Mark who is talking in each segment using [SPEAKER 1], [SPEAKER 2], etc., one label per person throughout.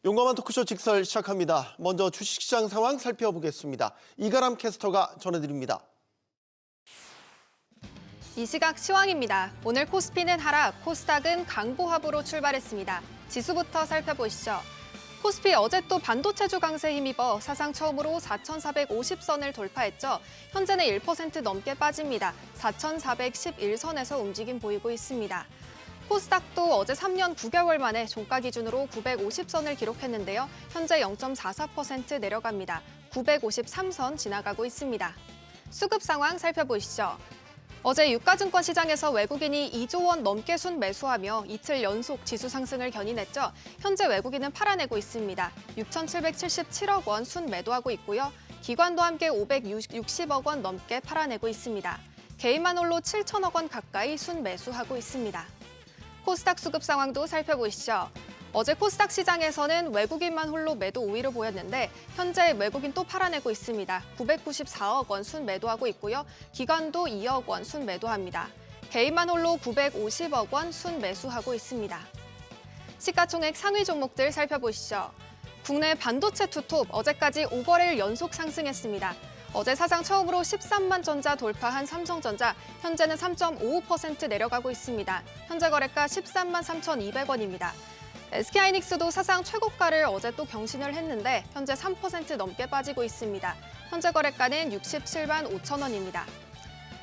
[SPEAKER 1] 용감한 토크쇼 직설 시작합니다. 먼저 주식시장 상황 살펴보겠습니다. 이가람 캐스터가 전해드립니다.
[SPEAKER 2] 이 시각 시황입니다. 오늘 코스피는 하락, 코스닥은 강보합으로 출발했습니다. 지수부터 살펴보시죠. 코스피 어제 또 반도체주 강세에 힘입어 사상 처음으로 4,450선을 돌파했죠. 현재는 1% 넘게 빠집니다. 4,411선에서 움직임 보이고 있습니다. 코스닥도 어제 3년 9개월 만에 종가 기준으로 950선을 기록했는데요. 현재 0.44% 내려갑니다. 953선 지나가고 있습니다. 수급 상황 살펴보시죠. 어제 유가증권 시장에서 외국인이 2조 원 넘게 순매수하며 이틀 연속 지수 상승을 견인했죠. 현재 외국인은 팔아내고 있습니다. 6,777억 원 순매도하고 있고요. 기관도 함께 560억 원 넘게 팔아내고 있습니다. 개인만 홀로 7천억 원 가까이 순매수하고 있습니다. 코스닥 수급 상황도 살펴보시죠. 어제 코스닥 시장에서는 외국인만 홀로 매도 우위를 보였는데 현재 외국인 또 팔아내고 있습니다. 994억 원 순매도하고 있고요. 기관도 2억 원 순매도합니다. 개인만 홀로 950억 원 순매수하고 있습니다. 시가총액 상위 종목들 살펴보시죠. 국내 반도체 투톱 어제까지 5거래일 연속 상승했습니다. 어제 사상 처음으로 13만 전자 돌파한 삼성전자, 현재는 3.55% 내려가고 있습니다. 현재 거래가 13만 3,200원입니다. SK하이닉스도 사상 최고가를 어제 또 경신을 했는데 현재 3% 넘게 빠지고 있습니다. 현재 거래가는 67만 5천 원입니다.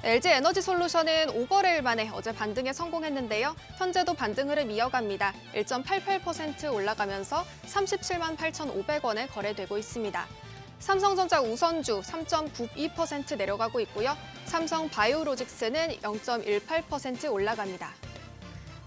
[SPEAKER 2] LG에너지솔루션은 5거래일 만에 어제 반등에 성공했는데요. 현재도 반등 흐름 이어갑니다. 1.88% 올라가면서 37만 8,500원에 거래되고 있습니다. 삼성전자 우선주 3.92% 내려가고 있고요. 삼성바이오로직스는 0.18% 올라갑니다.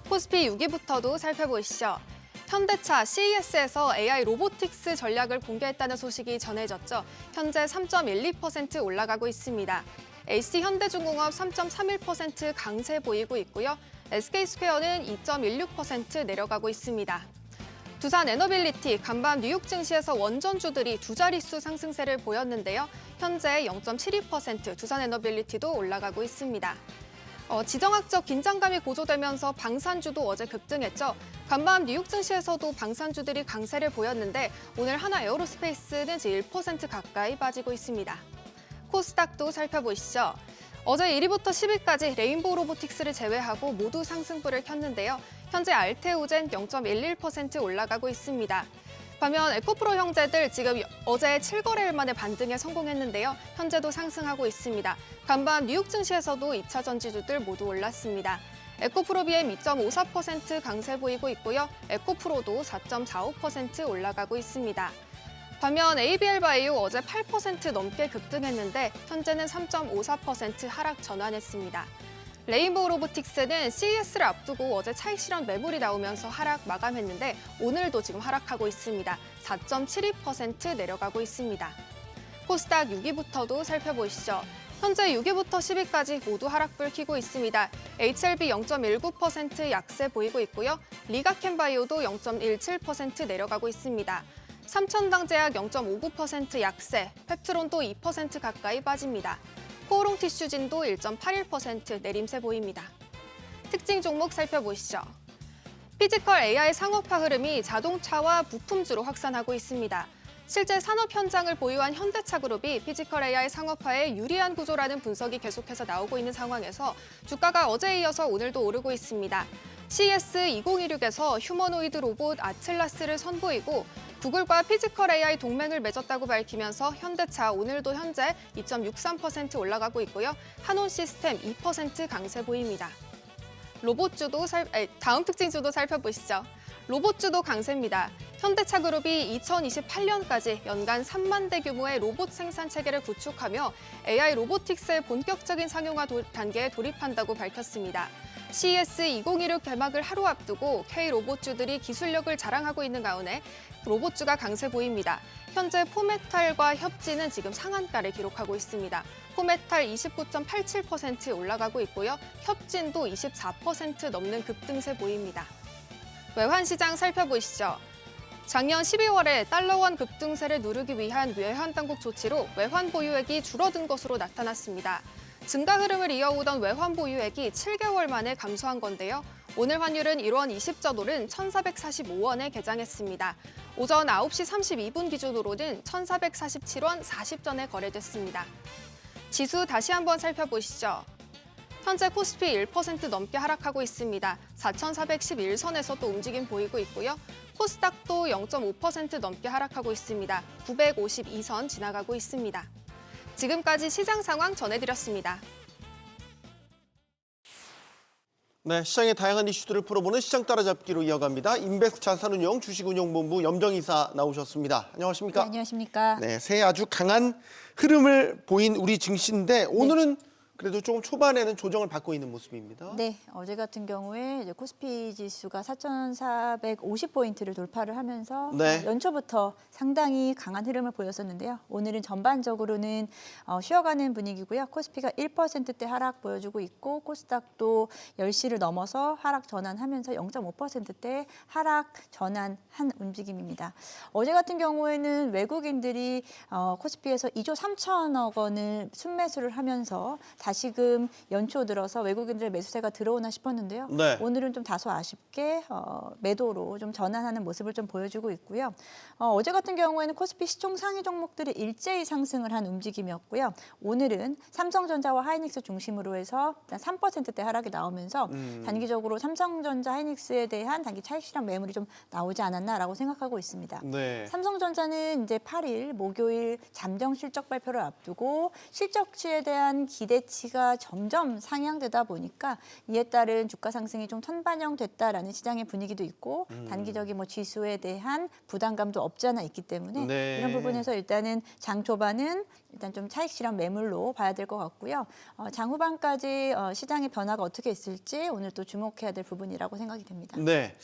[SPEAKER 2] 코스피 6위부터도 살펴보시죠. 현대차 CES에서 AI 로보틱스 전략을 공개했다는 소식이 전해졌죠. 현재 3.12% 올라가고 있습니다. HC현대중공업 3.31% 강세 보이고 있고요. SK스퀘어는 2.16% 내려가고 있습니다. 두산에너빌리티, 간밤 뉴욕 증시에서 원전주들이 두 자릿수 상승세를 보였는데요. 현재 0.72% 두산에너빌리티도 올라가고 있습니다. 지정학적 긴장감이 고조되면서 방산주도 어제 급등했죠. 간밤 뉴욕 증시에서도 방산주들이 강세를 보였는데 오늘 하나 에어로스페이스는 1% 가까이 빠지고 있습니다. 코스닥도 살펴보시죠. 어제 1위부터 10위까지 레인보우 로보틱스를 제외하고 모두 상승불을 켰는데요. 현재 알테오젠 0.11% 올라가고 있습니다. 반면 에코프로 형제들 지금 어제 7거래일 만에 반등에 성공했는데요. 현재도 상승하고 있습니다. 간밤 뉴욕 증시에서도 2차 전지주들 모두 올랐습니다. 에코프로 BM 2.54% 강세 보이고 있고요. 에코프로도 4.45% 올라가고 있습니다. 반면 ABL바이오 어제 8% 넘게 급등했는데 현재는 3.54% 하락 전환했습니다. 레인보우 로보틱스는 CES를 앞두고 어제 차익 실현 매물이 나오면서 하락 마감했는데 오늘도 지금 하락하고 있습니다. 4.72% 내려가고 있습니다. 코스닥 6위부터도 살펴보시죠. 현재 6위부터 10위까지 모두 하락불 켜고 있습니다. HLB 0.19% 약세 보이고 있고요. 리가켄바이오도 0.17% 내려가고 있습니다. 삼천당제약 0.59% 약세, 펩트론도 2% 가까이 빠집니다. 코오롱 티슈진도 1.81% 내림세 보입니다. 특징 종목 살펴보시죠. 피지컬 AI 상업화 흐름이 자동차와 부품주로 확산하고 있습니다. 실제 산업 현장을 보유한 현대차그룹이 피지컬 AI 상업화에 유리한 구조라는 분석이 계속해서 나오고 있는 상황에서 주가가 어제에 이어서 오늘도 오르고 있습니다. CES 2026에서 휴머노이드 로봇 아틀라스를 선보이고 구글과 피지컬 AI 동맹을 맺었다고 밝히면서 현대차 오늘도 현재 2.63% 올라가고 있고요. 한온 시스템 2% 강세 보입니다. 다음 특징주도 살펴보시죠. 로봇주도 강세입니다. 현대차그룹이 2028년까지 연간 3만 대 규모의 로봇 생산 체계를 구축하며 AI 로보틱스의 본격적인 상용화 단계에 돌입한다고 밝혔습니다. CES 2026 개막을 하루 앞두고 K로봇주들이 기술력을 자랑하고 있는 가운데 로봇주가 강세 보입니다. 현재 포메탈과 협지는 지금 상한가를 기록하고 있습니다. 포메탈 29.87% 올라가고 있고요. 협진도 24% 넘는 급등세 보입니다. 외환시장 살펴보시죠. 작년 12월에 달러원 급등세를 누르기 위한 외환당국 조치로 외환 보유액이 줄어든 것으로 나타났습니다. 증가 흐름을 이어오던 외환 보유액이 7개월 만에 감소한 건데요. 오늘 환율은 1원 20전 오른 1,445원에 개장했습니다. 오전 9시 32분 기준으로는 1,447원 40전에 거래됐습니다. 지수 다시 한번 살펴보시죠. 현재 코스피 1% 넘게 하락하고 있습니다. 4,411선에서 또 움직임 보이고 있고요. 코스닥도 0.5% 넘게 하락하고 있습니다. 952선 지나가고 있습니다. 지금까지 시장 상황 전해드렸습니다.
[SPEAKER 1] 네, 시장의 다양한 이슈들을 풀어보는 시장 따라잡기로 이어갑니다. 인베스트 자산운용 주식운용본부 염정이사 나오셨습니다. 안녕하십니까?
[SPEAKER 3] 네, 안녕하십니까?
[SPEAKER 1] 네, 새해 아주 강한 흐름을 보인 우리 증시인데 오늘은 그래도 조금 초반에는 조정을 받고 있는 모습입니다.
[SPEAKER 3] 네, 어제 같은 경우에 이제 코스피 지수가 4,450포인트를 돌파를 하면서
[SPEAKER 1] 네.
[SPEAKER 3] 연초부터 상당히 강한 흐름을 보였었는데요. 오늘은 전반적으로는 쉬어가는 분위기고요. 코스피가 1%대 하락 보여주고 있고 코스닥도 10시를 넘어서 하락 전환하면서 0.5%대 하락 전환한 움직임입니다. 어제 같은 경우에는 외국인들이 코스피에서 2조 3천억 원을 순매수를 하면서 다시금 연초 들어서 외국인들의 매수세가 들어오나 싶었는데요.
[SPEAKER 1] 네.
[SPEAKER 3] 오늘은 좀 다소 아쉽게 매도로 좀 전환하는 모습을 좀 보여주고 있고요. 어제 같은 경우에는 코스피 시총 상위 종목들이 일제히 상승을 한 움직임이었고요. 오늘은 삼성전자와 하이닉스 중심으로 해서 일단 3%대 하락이 나오면서 단기적으로 삼성전자, 하이닉스에 대한 단기 차익 실현 매물이 좀 나오지 않았나라고 생각하고 있습니다.
[SPEAKER 1] 네.
[SPEAKER 3] 삼성전자는 이제 8일 목요일 잠정 실적 발표를 앞두고 실적치에 대한 기대치가 점점 상향되다 보니까 이에 따른 주가 상승이 좀 선반영됐다라는 시장의 분위기도 있고 단기적인 뭐 지수에 대한 부담감도 없지 않아 있기 때문에
[SPEAKER 1] 네.
[SPEAKER 3] 이런 부분에서 일단은 장 초반은 일단 좀 차익 실현 매물로 봐야 될 것 같고요. 장 후반까지 시장의 변화가 어떻게 있을지 오늘 또 주목해야 될 부분이라고 생각이 됩니다.
[SPEAKER 1] 네.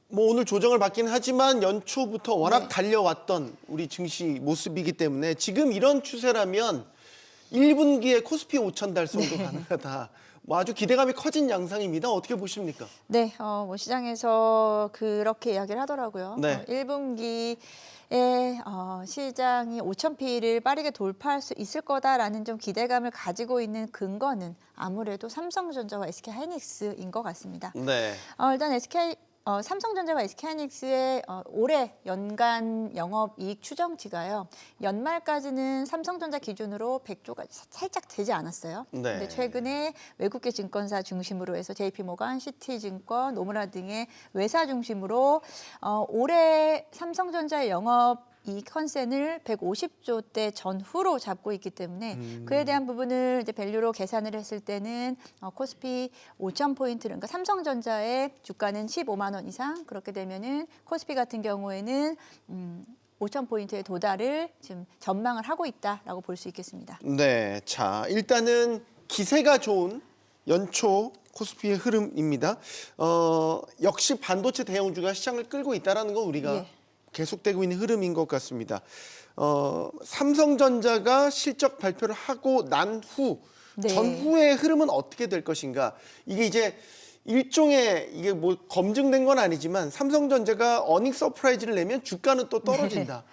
[SPEAKER 1] 뭐 오늘 조정을 받긴 하지만 연초부터 워낙
[SPEAKER 3] 네.
[SPEAKER 1] 달려왔던 우리 증시 모습이기 때문에 지금 이런 추세라면 1분기에 코스피 5천 달성도 가능하다. 뭐 아주 기대감이 커진 양상입니다. 어떻게 보십니까?
[SPEAKER 3] 네, 뭐 시장에서 그렇게 이야기를 하더라고요.
[SPEAKER 1] 네.
[SPEAKER 3] 1분기에 시장이 5,000P를 빠르게 돌파할 수 있을 거다라는 좀 기대감을 가지고 있는 근거는 아무래도 삼성전자와 SK하이닉스인 것 같습니다.
[SPEAKER 1] 네.
[SPEAKER 3] 일단 삼성전자와 SK하이닉스의 올해 연간 영업이익 추정치가요. 연말까지는 삼성전자 기준으로 100조가 살짝 되지 않았어요.
[SPEAKER 1] 네.
[SPEAKER 3] 근데 최근에 외국계 증권사 중심으로 해서 JP모건, 시티증권, 노무라 등의 외사 중심으로 올해 삼성전자의 이 컨센을 150조대 전후로 잡고 있기 때문에 그에 대한 부분을 이제 밸류로 계산을 했을 때는 코스피 5,000포인트, 그러니까 삼성전자의 주가는 15만 원 이상, 그렇게 되면은 코스피 같은 경우에는 5,000포인트의 도달을 지금 전망을 하고 있다라고 볼 수 있겠습니다.
[SPEAKER 1] 네. 자, 일단은 기세가 좋은 연초 코스피의 흐름입니다. 역시 반도체 대형주가 시장을 끌고 있다는 건 우리가
[SPEAKER 3] 예.
[SPEAKER 1] 계속되고 있는 흐름인 것 같습니다. 삼성전자가 실적 발표를 하고 난 후
[SPEAKER 3] 네.
[SPEAKER 1] 전후의 흐름은 어떻게 될 것인가? 이게 이제 일종의 이게 뭐 검증된 건 아니지만 삼성전자가 어닝 서프라이즈를 내면 주가는 또 떨어진다.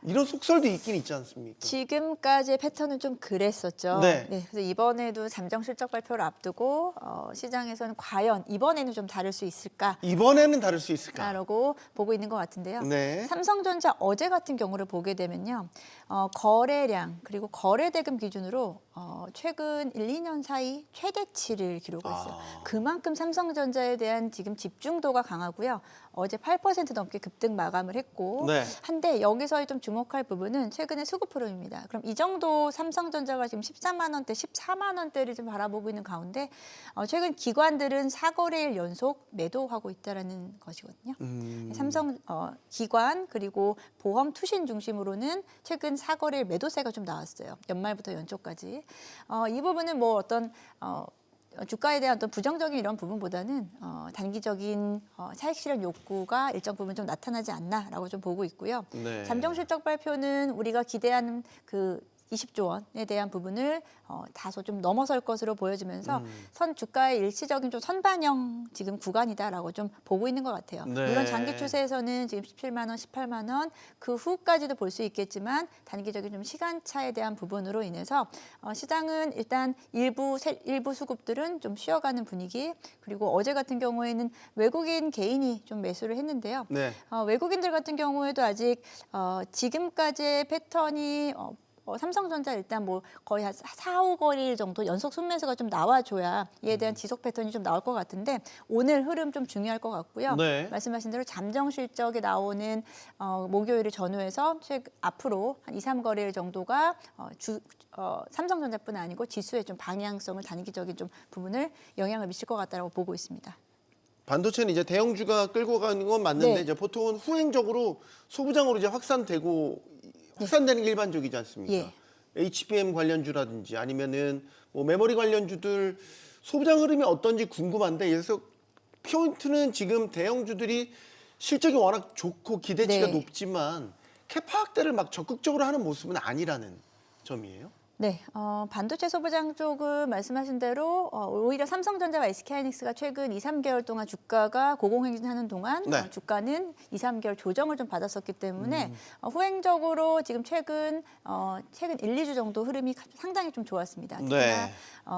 [SPEAKER 1] 이런 속설도 있긴 있지 않습니까?
[SPEAKER 3] 지금까지의 패턴은 좀 그랬었죠.
[SPEAKER 1] 네.
[SPEAKER 3] 그래서 이번에도 잠정 실적 발표를 앞두고 시장에서는 과연 이번에는 좀 다를 수 있을까?
[SPEAKER 1] 이번에는 다를 수 있을까?
[SPEAKER 3] 라고 보고 있는 것 같은데요.
[SPEAKER 1] 네.
[SPEAKER 3] 삼성전자 어제 같은 경우를 보게 되면요. 거래량 그리고 거래대금 기준으로 최근 1, 2년 사이 최대치를 기록했어요. 그만큼 삼성전자에 대한 지금 집중도가 강하고요. 어제 8% 넘게 급등 마감을 했고
[SPEAKER 1] 네.
[SPEAKER 3] 한데 여기서 좀 주목할 부분은 최근의 수급 흐름입니다. 그럼 이 정도 삼성전자가 지금 13만 원대, 14만 원대를 좀 바라보고 있는 가운데 최근 기관들은 4거래일 연속 매도하고 있다라는 것이거든요. 삼성 기관 그리고 보험 투신 중심으로는 최근 4거래일 매도세가 좀 나왔어요. 연말부터 연초까지. 이 부분은 뭐 어떤 주가에 대한 어떤 부정적인 이런 부분보다는 단기적인 차익 실현 욕구가 일정 부분 좀 나타나지 않나라고 좀 보고 있고요.
[SPEAKER 1] 네.
[SPEAKER 3] 잠정 실적 발표는 우리가 기대하는 그 20조 원에 대한 부분을 다소 좀 넘어설 것으로 보여지면서 선 주가의 일시적인 좀 선반영 지금 구간이다라고 좀 보고 있는 것 같아요.
[SPEAKER 1] 네.
[SPEAKER 3] 물론 장기 추세에서는 지금 17만 원, 18만 원 그 후까지도 볼 수 있겠지만 단기적인 좀 시간차에 대한 부분으로 인해서 시장은 일단 일부 수급들은 좀 쉬어가는 분위기, 그리고 어제 같은 경우에는 외국인 개인이 좀 매수를 했는데요.
[SPEAKER 1] 네.
[SPEAKER 3] 외국인들 같은 경우에도 아직 지금까지의 패턴이 삼성전자 일단 뭐 거의 한 4, 5거리 정도 연속 순매수가 좀 나와줘야 이에 대한 지속 패턴이 좀 나올 것 같은데 오늘 흐름 좀 중요할 것 같고요.
[SPEAKER 1] 네.
[SPEAKER 3] 말씀하신 대로 잠정 실적이 나오는 목요일을 전후해서 앞으로 한 2, 3거래일 정도가 삼성전자뿐 아니고 지수의 좀 방향성을 단기적인 좀 부분을 영향을 미칠 것 같다고 보고 있습니다.
[SPEAKER 1] 반도체는 이제 대형주가 끌고 가는 건 맞는데
[SPEAKER 3] 네.
[SPEAKER 1] 이제 보통은 후행적으로 소부장으로 이제 확산되는 게 일반적이지 않습니까?
[SPEAKER 3] 예.
[SPEAKER 1] HBM 관련주라든지 아니면은 뭐 메모리 관련주들 소부장 흐름이 어떤지 궁금한데 그래서 포인트는 지금 대형주들이 실적이 워낙 좋고 기대치가
[SPEAKER 3] 네.
[SPEAKER 1] 높지만 캐파 확대를 막 적극적으로 하는 모습은 아니라는 점이에요.
[SPEAKER 3] 네, 반도체 소부장 쪽은 말씀하신 대로 오히려 삼성전자와 SK하이닉스가 최근 2, 3개월 동안 주가가 고공행진하는 동안
[SPEAKER 1] 네.
[SPEAKER 3] 주가는 2, 3개월 조정을 좀 받았었기 때문에 후행적으로 지금 최근 1, 2주 정도 흐름이 상당히 좀 좋았습니다. 특히나
[SPEAKER 1] 네.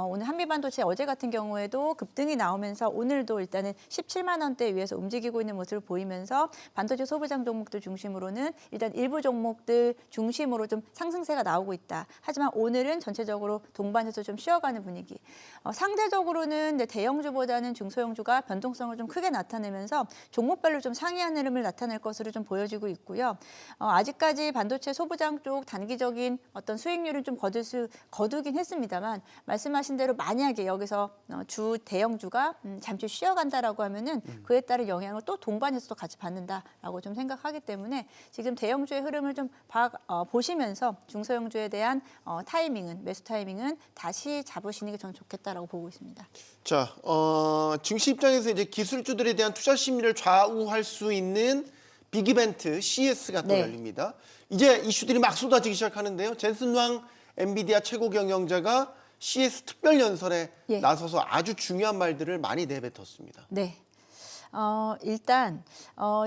[SPEAKER 3] 오늘 한미반도체 어제 같은 경우에도 급등이 나오면서 오늘도 일단은 17만 원대 위에서 움직이고 있는 모습을 보이면서 반도체 소부장 종목들 중심으로는 일단 일부 종목들 중심으로 좀 상승세가 나오고 있다. 하지만 오늘은 전체적으로 동반해서 좀 쉬어가는 분위기. 상대적으로는 대형주보다는 중소형주가 변동성을 좀 크게 나타내면서 종목별로 좀 상이한 흐름을 나타낼 것으로 좀 보여지고 있고요. 아직까지 반도체 소부장 쪽 단기적인 어떤 수익률은 좀 거두긴 했습니다만 말씀하신 대로 만약에 여기서 주 대형주가 잠시 쉬어간다라고 하면은 그에 따른 영향을 또 동반해서도 같이 받는다라고 좀 생각하기 때문에 지금 대형주의 흐름을 좀 보시면서 중소형주에 대한 매수 타이밍은 다시 잡으시는 게 저는 좋겠다라고 보고 있습니다.
[SPEAKER 1] 자, 증시 입장에서 이제 기술주들에 대한 투자 심리를 좌우할 수 있는 빅 이벤트 CES가 또
[SPEAKER 3] 네.
[SPEAKER 1] 열립니다. 이제 이슈들이 막 쏟아지기 시작하는데요. 젠슨 왕 엔비디아 최고 경영자가 CES 특별 연설에
[SPEAKER 3] 예.
[SPEAKER 1] 나서서 아주 중요한 말들을 많이 내뱉었습니다.
[SPEAKER 3] 네. 일단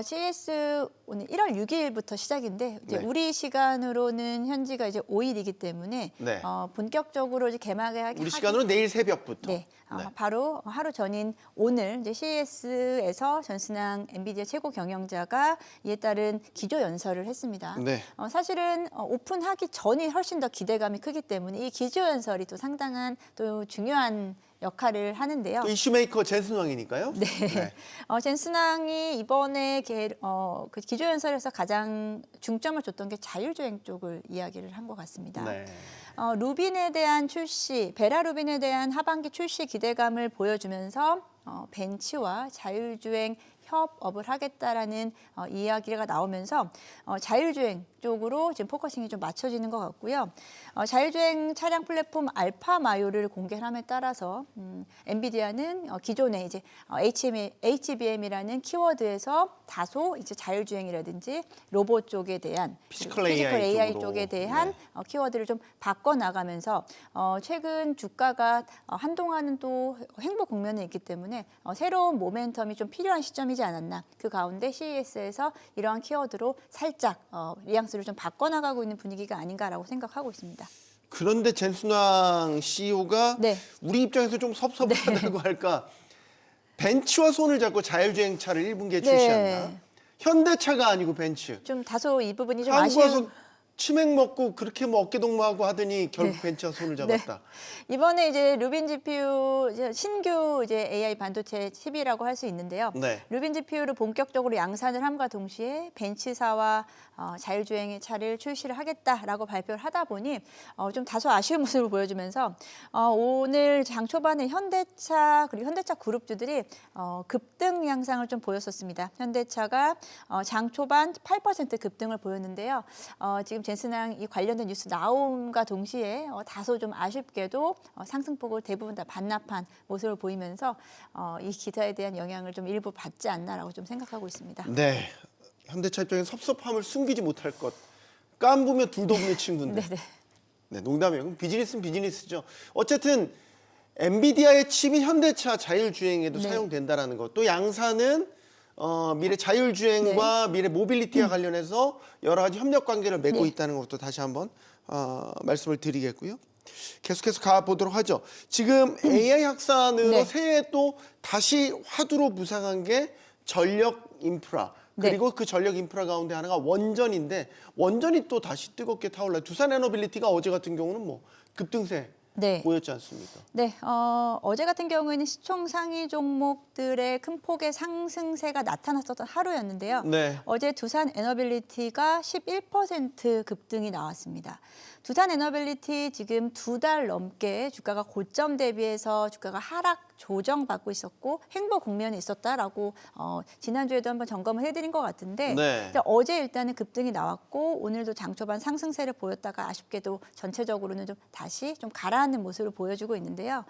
[SPEAKER 3] CES 오늘 1월 6일부터 시작인데 이제
[SPEAKER 1] 네.
[SPEAKER 3] 우리 시간으로는 현지가 이제 5일이기 때문에
[SPEAKER 1] 네.
[SPEAKER 3] 본격적으로 이제 개막을
[SPEAKER 1] 우리 시간으로 내일 새벽부터.
[SPEAKER 3] 네. 바로 하루 전인 오늘 이제 CES에서 전순항 엔비디아 최고 경영자가 이에 따른 기조 연설을 했습니다.
[SPEAKER 1] 네.
[SPEAKER 3] 사실은 오픈하기 전이 훨씬 더 기대감이 크기 때문에 이 기조 연설이 또 상당한 또 중요한 역할을 하는데요.
[SPEAKER 1] 또 이슈메이커 젠슨 왕이니까요.
[SPEAKER 3] 네. 젠슨항이 이번에 그 기조연설에서 가장 중점을 줬던 게 자율주행 쪽을 이야기를 한 것 같습니다.
[SPEAKER 1] 네.
[SPEAKER 3] 루빈에 대한 출시, 베라 루빈에 대한 하반기 출시 기대감을 보여주면서 벤츠와 자율주행 협업을 하겠다라는 이야기가 나오면서 자율주행 쪽으로 지금 포커싱이 좀 맞춰지는 것 같고요. 자율주행 차량 플랫폼 알파 마요를 공개함에 따라서 엔비디아는 기존에 이제 HBM이라는 키워드에서 다소 이제 자율주행이라든지 로봇 쪽에 대한
[SPEAKER 1] 피지컬 AI
[SPEAKER 3] 쪽에 대한 키워드를 좀 바꿔 나가면서 최근 주가가 한동안은 또 횡보 국면에 있기 때문에 새로운 모멘텀이 좀 필요한 시점이지 않았나. 그 가운데 CES에서 이러한 키워드로 살짝 뉘앙스를 좀 바꿔나가고 있는 분위기가 아닌가라고 생각하고 있습니다.
[SPEAKER 1] 그런데 젠슨 왕 CEO가
[SPEAKER 3] 네.
[SPEAKER 1] 우리 입장에서 좀 섭섭하다고 할까. 벤츠와 손을 잡고 자율주행차를 1분기에 출시한다. 현대차가 아니고 벤츠.
[SPEAKER 3] 좀 다소 이 부분이 좀
[SPEAKER 1] 한국
[SPEAKER 3] 아쉬운.
[SPEAKER 1] 와서 치맥 먹고 그렇게 뭐 어깨동무하고 하더니 결국
[SPEAKER 3] 네.
[SPEAKER 1] 벤츠와 손을 잡았다.
[SPEAKER 3] 이번에 이제 루빈 GPU 신규 이제 AI 반도체 칩이라고 할 수 있는데요.
[SPEAKER 1] 네.
[SPEAKER 3] 루빈 GPU를 본격적으로 양산을 함과 동시에 벤츠사와 자율주행의 차를 출시를 하겠다라고 발표를 하다 보니 좀 다소 아쉬운 모습을 보여주면서 오늘 장 초반에 현대차 그리고 현대차 그룹주들이 급등 양상을 좀 보였었습니다. 현대차가 장 초반 8% 급등을 보였는데요. 지금 젠슨항 이 관련된 뉴스 나옴과 동시에 다소 좀 아쉽게도 상승폭을 대부분 다 반납한 모습을 보이면서 이 기사에 대한 영향을 좀 일부 받지 않나라고 좀 생각하고 있습니다.
[SPEAKER 1] 네. 현대차 입장에 섭섭함을 숨기지 못할 것. 깐부면 둘도 없는 친구인데.
[SPEAKER 3] 네네.
[SPEAKER 1] 네, 농담이고 비즈니스는 비즈니스죠. 어쨌든 엔비디아의 칩이 현대차 자율주행에도
[SPEAKER 3] 네.
[SPEAKER 1] 사용된다라는 것. 또 양사는 미래 자율주행과 미래 모빌리티와 관련해서 여러 가지 협력 관계를 맺고
[SPEAKER 3] 네.
[SPEAKER 1] 있다는 것도 다시 한번 말씀을 드리겠고요. 계속해서 가보도록 하죠. 지금 AI 확산으로
[SPEAKER 3] 네.
[SPEAKER 1] 새해에 또 다시 화두로 부상한 게 전력 인프라.
[SPEAKER 3] 네.
[SPEAKER 1] 그리고 그 전력 인프라 가운데 하나가 원전인데 원전이 또 다시 뜨겁게 타올라. 두산 에너빌리티가 어제 같은 경우는 뭐 급등세
[SPEAKER 3] 네.
[SPEAKER 1] 보였지 않습니까?
[SPEAKER 3] 네, 어제 같은 경우에는 시총 상위 종목들의 큰 폭의 상승세가 나타났었던 하루였는데요.
[SPEAKER 1] 네.
[SPEAKER 3] 어제 두산 에너빌리티가 11% 급등이 나왔습니다. 두산 에너빌리티 지금 2달 넘게 주가가 고점 대비해서 주가가 하락 조정받고 있었고 횡보 국면에 있었다라고 지난주에도 한번 점검을 해드린 것 같은데
[SPEAKER 1] 네.
[SPEAKER 3] 어제 일단은 급등이 나왔고 오늘도 장 초반 상승세를 보였다가 아쉽게도 전체적으로는 좀 다시 좀 가라앉는 모습을 보여주고 있는데요.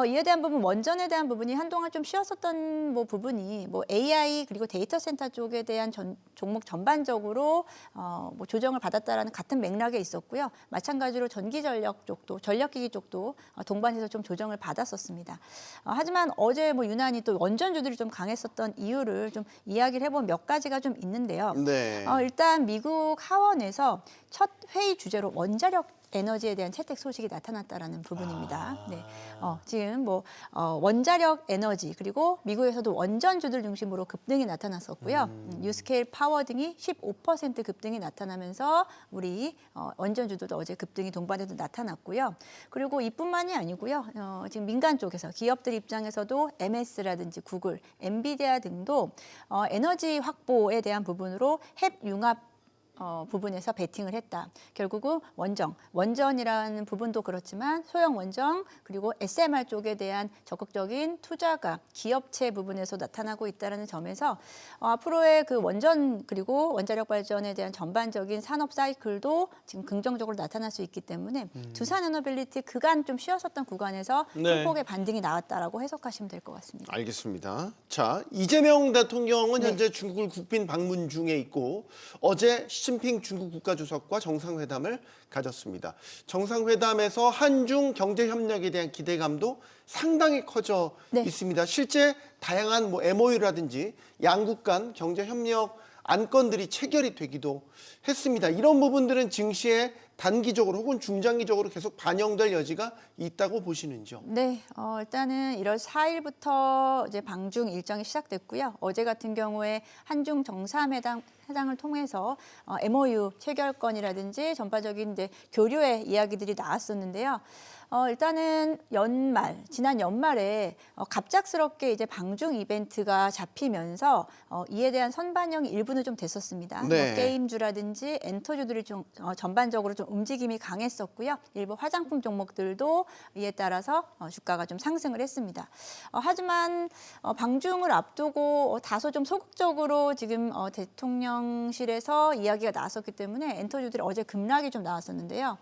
[SPEAKER 3] 이에 대한 부분, 원전에 대한 부분이 한동안 좀 쉬었었던 부분이 AI 그리고 데이터 센터 쪽에 대한 종목 전반적으로 조정을 받았다라는 같은 맥락에 있었고요. 마찬가지로 전기전력 쪽도, 전력기기 쪽도 동반해서 좀 조정을 받았었습니다. 하지만 어제 유난히 또 원전주들이 좀 강했었던 이유를 좀 이야기를 해본 몇 가지가 좀 있는데요.
[SPEAKER 1] 네.
[SPEAKER 3] 일단 미국 하원에서 첫 회의 주제로 원자력 에너지에 대한 채택 소식이 나타났다라는 부분입니다. 네, 지금 원자력 에너지 그리고 미국에서도 원전주들 중심으로 급등이 나타났었고요. 뉴스케일 파워 등이 15% 급등이 나타나면서 우리 원전주들도 어제 급등이 동반해서 나타났고요. 그리고 이뿐만이 아니고요. 지금 민간 쪽에서 기업들 입장에서도 MS라든지 구글, 엔비디아 등도 에너지 확보에 대한 부분으로 핵 융합 부분에서 베팅을 했다. 결국은 원전이라는 부분도 그렇지만 소형 원전 그리고 SMR 쪽에 대한 적극적인 투자가 기업체 부분에서 나타나고 있다는 점에서 앞으로의 그 원전 그리고 원자력 발전에 대한 전반적인 산업 사이클도 지금 긍정적으로 나타날 수 있기 때문에 두산 에너빌리티 그간 좀 쉬었었던 구간에서
[SPEAKER 1] 네.
[SPEAKER 3] 큰 폭의 반등이 나왔다라고 해석하시면 될 것 같습니다.
[SPEAKER 1] 알겠습니다. 자, 이재명 대통령은
[SPEAKER 3] 네.
[SPEAKER 1] 현재 중국을 국빈 방문 중에 있고 어제 시진핑 중국 국가주석과 정상회담을 가졌습니다. 정상회담에서 한중 경제 협력에 대한 기대감도 상당히 커져
[SPEAKER 3] 네.
[SPEAKER 1] 있습니다. 실제 다양한 MOU라든지 양국 간 경제 협력 안건들이 체결이 되기도 했습니다. 이런 부분들은 증시에 단기적으로 혹은 중장기적으로 계속 반영될 여지가 있다고 보시는지요?
[SPEAKER 3] 네, 일단은 1월 4일부터 이제 방중 일정이 시작됐고요. 어제 같은 경우에 한중 정상회담을 통해서 MOU 체결권이라든지 전반적인 이제 교류의 이야기들이 나왔었는데요. 일단은 지난 연말에 갑작스럽게 이제 방중 이벤트가 잡히면서 이에 대한 선반영이 일부는 좀 됐었습니다.
[SPEAKER 1] 네.
[SPEAKER 3] 게임주라든지 엔터주들이 좀 전반적으로 좀 움직임이 강했었고요. 일부 화장품 종목들도 이에 따라서 주가가 좀 상승을 했습니다. 하지만 방중을 앞두고 다소 좀 소극적으로 지금 대통령실에서 이야기가 나왔었기 때문에 엔터주들이 어제 급락이 좀 나왔었는데요.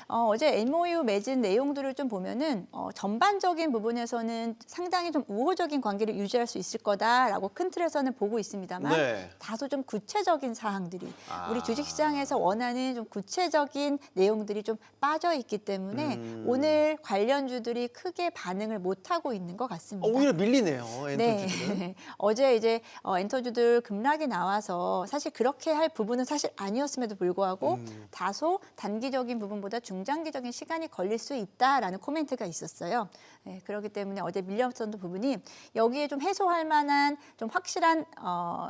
[SPEAKER 3] 어제 MOU 맺은 내용들을 좀 보면은 전반적인 부분에서는 상당히 좀 우호적인 관계를 유지할 수 있을 거다라고 큰 틀에서는 보고 있습니다만
[SPEAKER 1] 네.
[SPEAKER 3] 다소 좀 구체적인 사항들이 우리 주식시장에서 원하는 좀 구체적인 내용들이 좀 빠져 있기 때문에 오늘 관련주들이 크게 반응을 못 하고 있는 것 같습니다.
[SPEAKER 1] 오히려 밀리네요.
[SPEAKER 3] 네.
[SPEAKER 1] 엔터주들은.
[SPEAKER 3] 어제 이제 엔터주들 급락이 나와서 사실 그렇게 할 부분은 사실 아니었음에도 불구하고 다소 단기적인 부분보다 중장기적인 시간이 걸릴 수 있다라는 코멘트가 있었어요. 네, 그렇기 때문에 어제 밀렸던 부분이 여기에 좀 해소할 만한 좀 확실한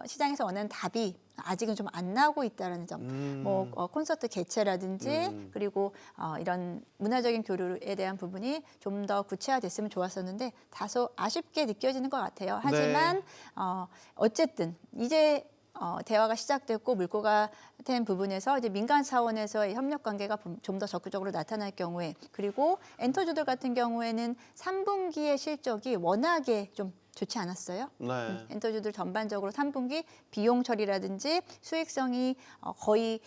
[SPEAKER 3] 시장에서 원하는 답이 아직은 좀 안 나오고 있다는 점. 콘서트 개최라든지 그리고 이런 문화적인 교류에 대한 부분이 좀 더 구체화됐으면 좋았었는데 다소 아쉽게 느껴지는 것 같아요. 하지만 어쨌든 이제 대화가 시작됐고 물꼬가 된 부분에서 이제 민간 차원에서의 협력 관계가 좀 더 적극적으로 나타날 경우에 그리고 엔터주들 같은 경우에는 3분기의 실적이 워낙에 좀 좋지 않았어요.
[SPEAKER 1] 네.
[SPEAKER 3] 엔터주들 전반적으로 3분기 비용 처리라든지 수익성이 거의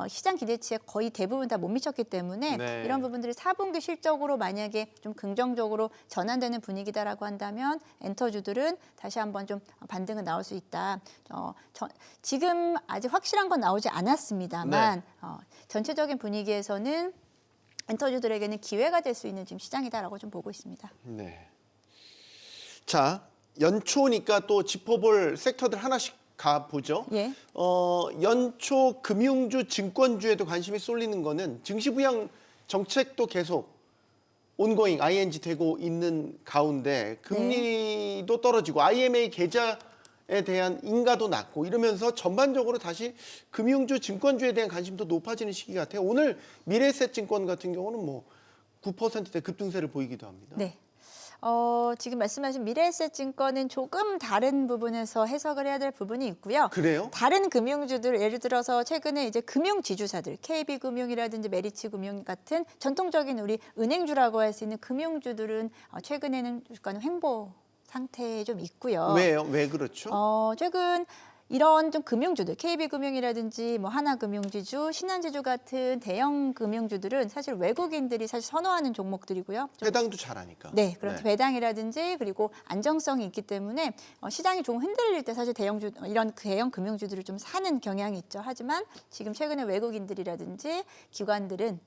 [SPEAKER 3] 시장 기대치에 거의 대부분 다 못 미쳤기 때문에
[SPEAKER 1] 네.
[SPEAKER 3] 이런 부분들이 4분기 실적으로 만약에 좀 긍정적으로 전환되는 분위기다라고 한다면 엔터주들은 다시 한번 좀 반등은 나올 수 있다. 지금 아직 확실한 건 나오지 않았습니다만 전체적인 분위기에서는 엔터주들에게는 기회가 될 수 있는 지금 시장이다라고 좀 보고 있습니다.
[SPEAKER 1] 네. 자, 연초니까 또 짚어볼 섹터들 하나씩 가보죠.
[SPEAKER 3] 예.
[SPEAKER 1] 연초 금융주, 증권주에도 관심이 쏠리는 거는 증시 부양 정책도 계속 온고잉, ING 되고 있는 가운데 금리도 떨어지고 IMA 계좌에 대한 인가도 낮고 이러면서 전반적으로 다시 금융주, 증권주에 대한 관심도 높아지는 시기 같아요. 오늘 미래에셋증권 같은 경우는 뭐 9%대 급등세를 보이기도 합니다.
[SPEAKER 3] 네. 지금 말씀하신 미래에셋증권은 조금 다른 부분에서 해석을 해야 될 부분이 있고요.
[SPEAKER 1] 그래요?
[SPEAKER 3] 다른 금융주들 예를 들어서 최근에 이제 금융지주사들 KB금융이라든지 메리츠금융 같은 전통적인 우리 은행주라고 할 수 있는 금융주들은 최근에는 주가는 횡보 상태에 좀 있고요.
[SPEAKER 1] 왜요? 왜 그렇죠?
[SPEAKER 3] 최근 이런 좀 금융주들, KB금융이라든지 뭐 하나금융지주, 신한지주 같은 대형 금융주들은 사실 외국인들이 사실 선호하는 종목들이고요. 좀
[SPEAKER 1] 배당도 잘하니까.
[SPEAKER 3] 네, 그런 배당이라든지 그리고 안정성이 있기 때문에 시장이 조금 흔들릴 때 사실 이런 대형 금융주들을 좀 사는 경향이 있죠. 하지만 지금 최근에 외국인들이라든지 기관들은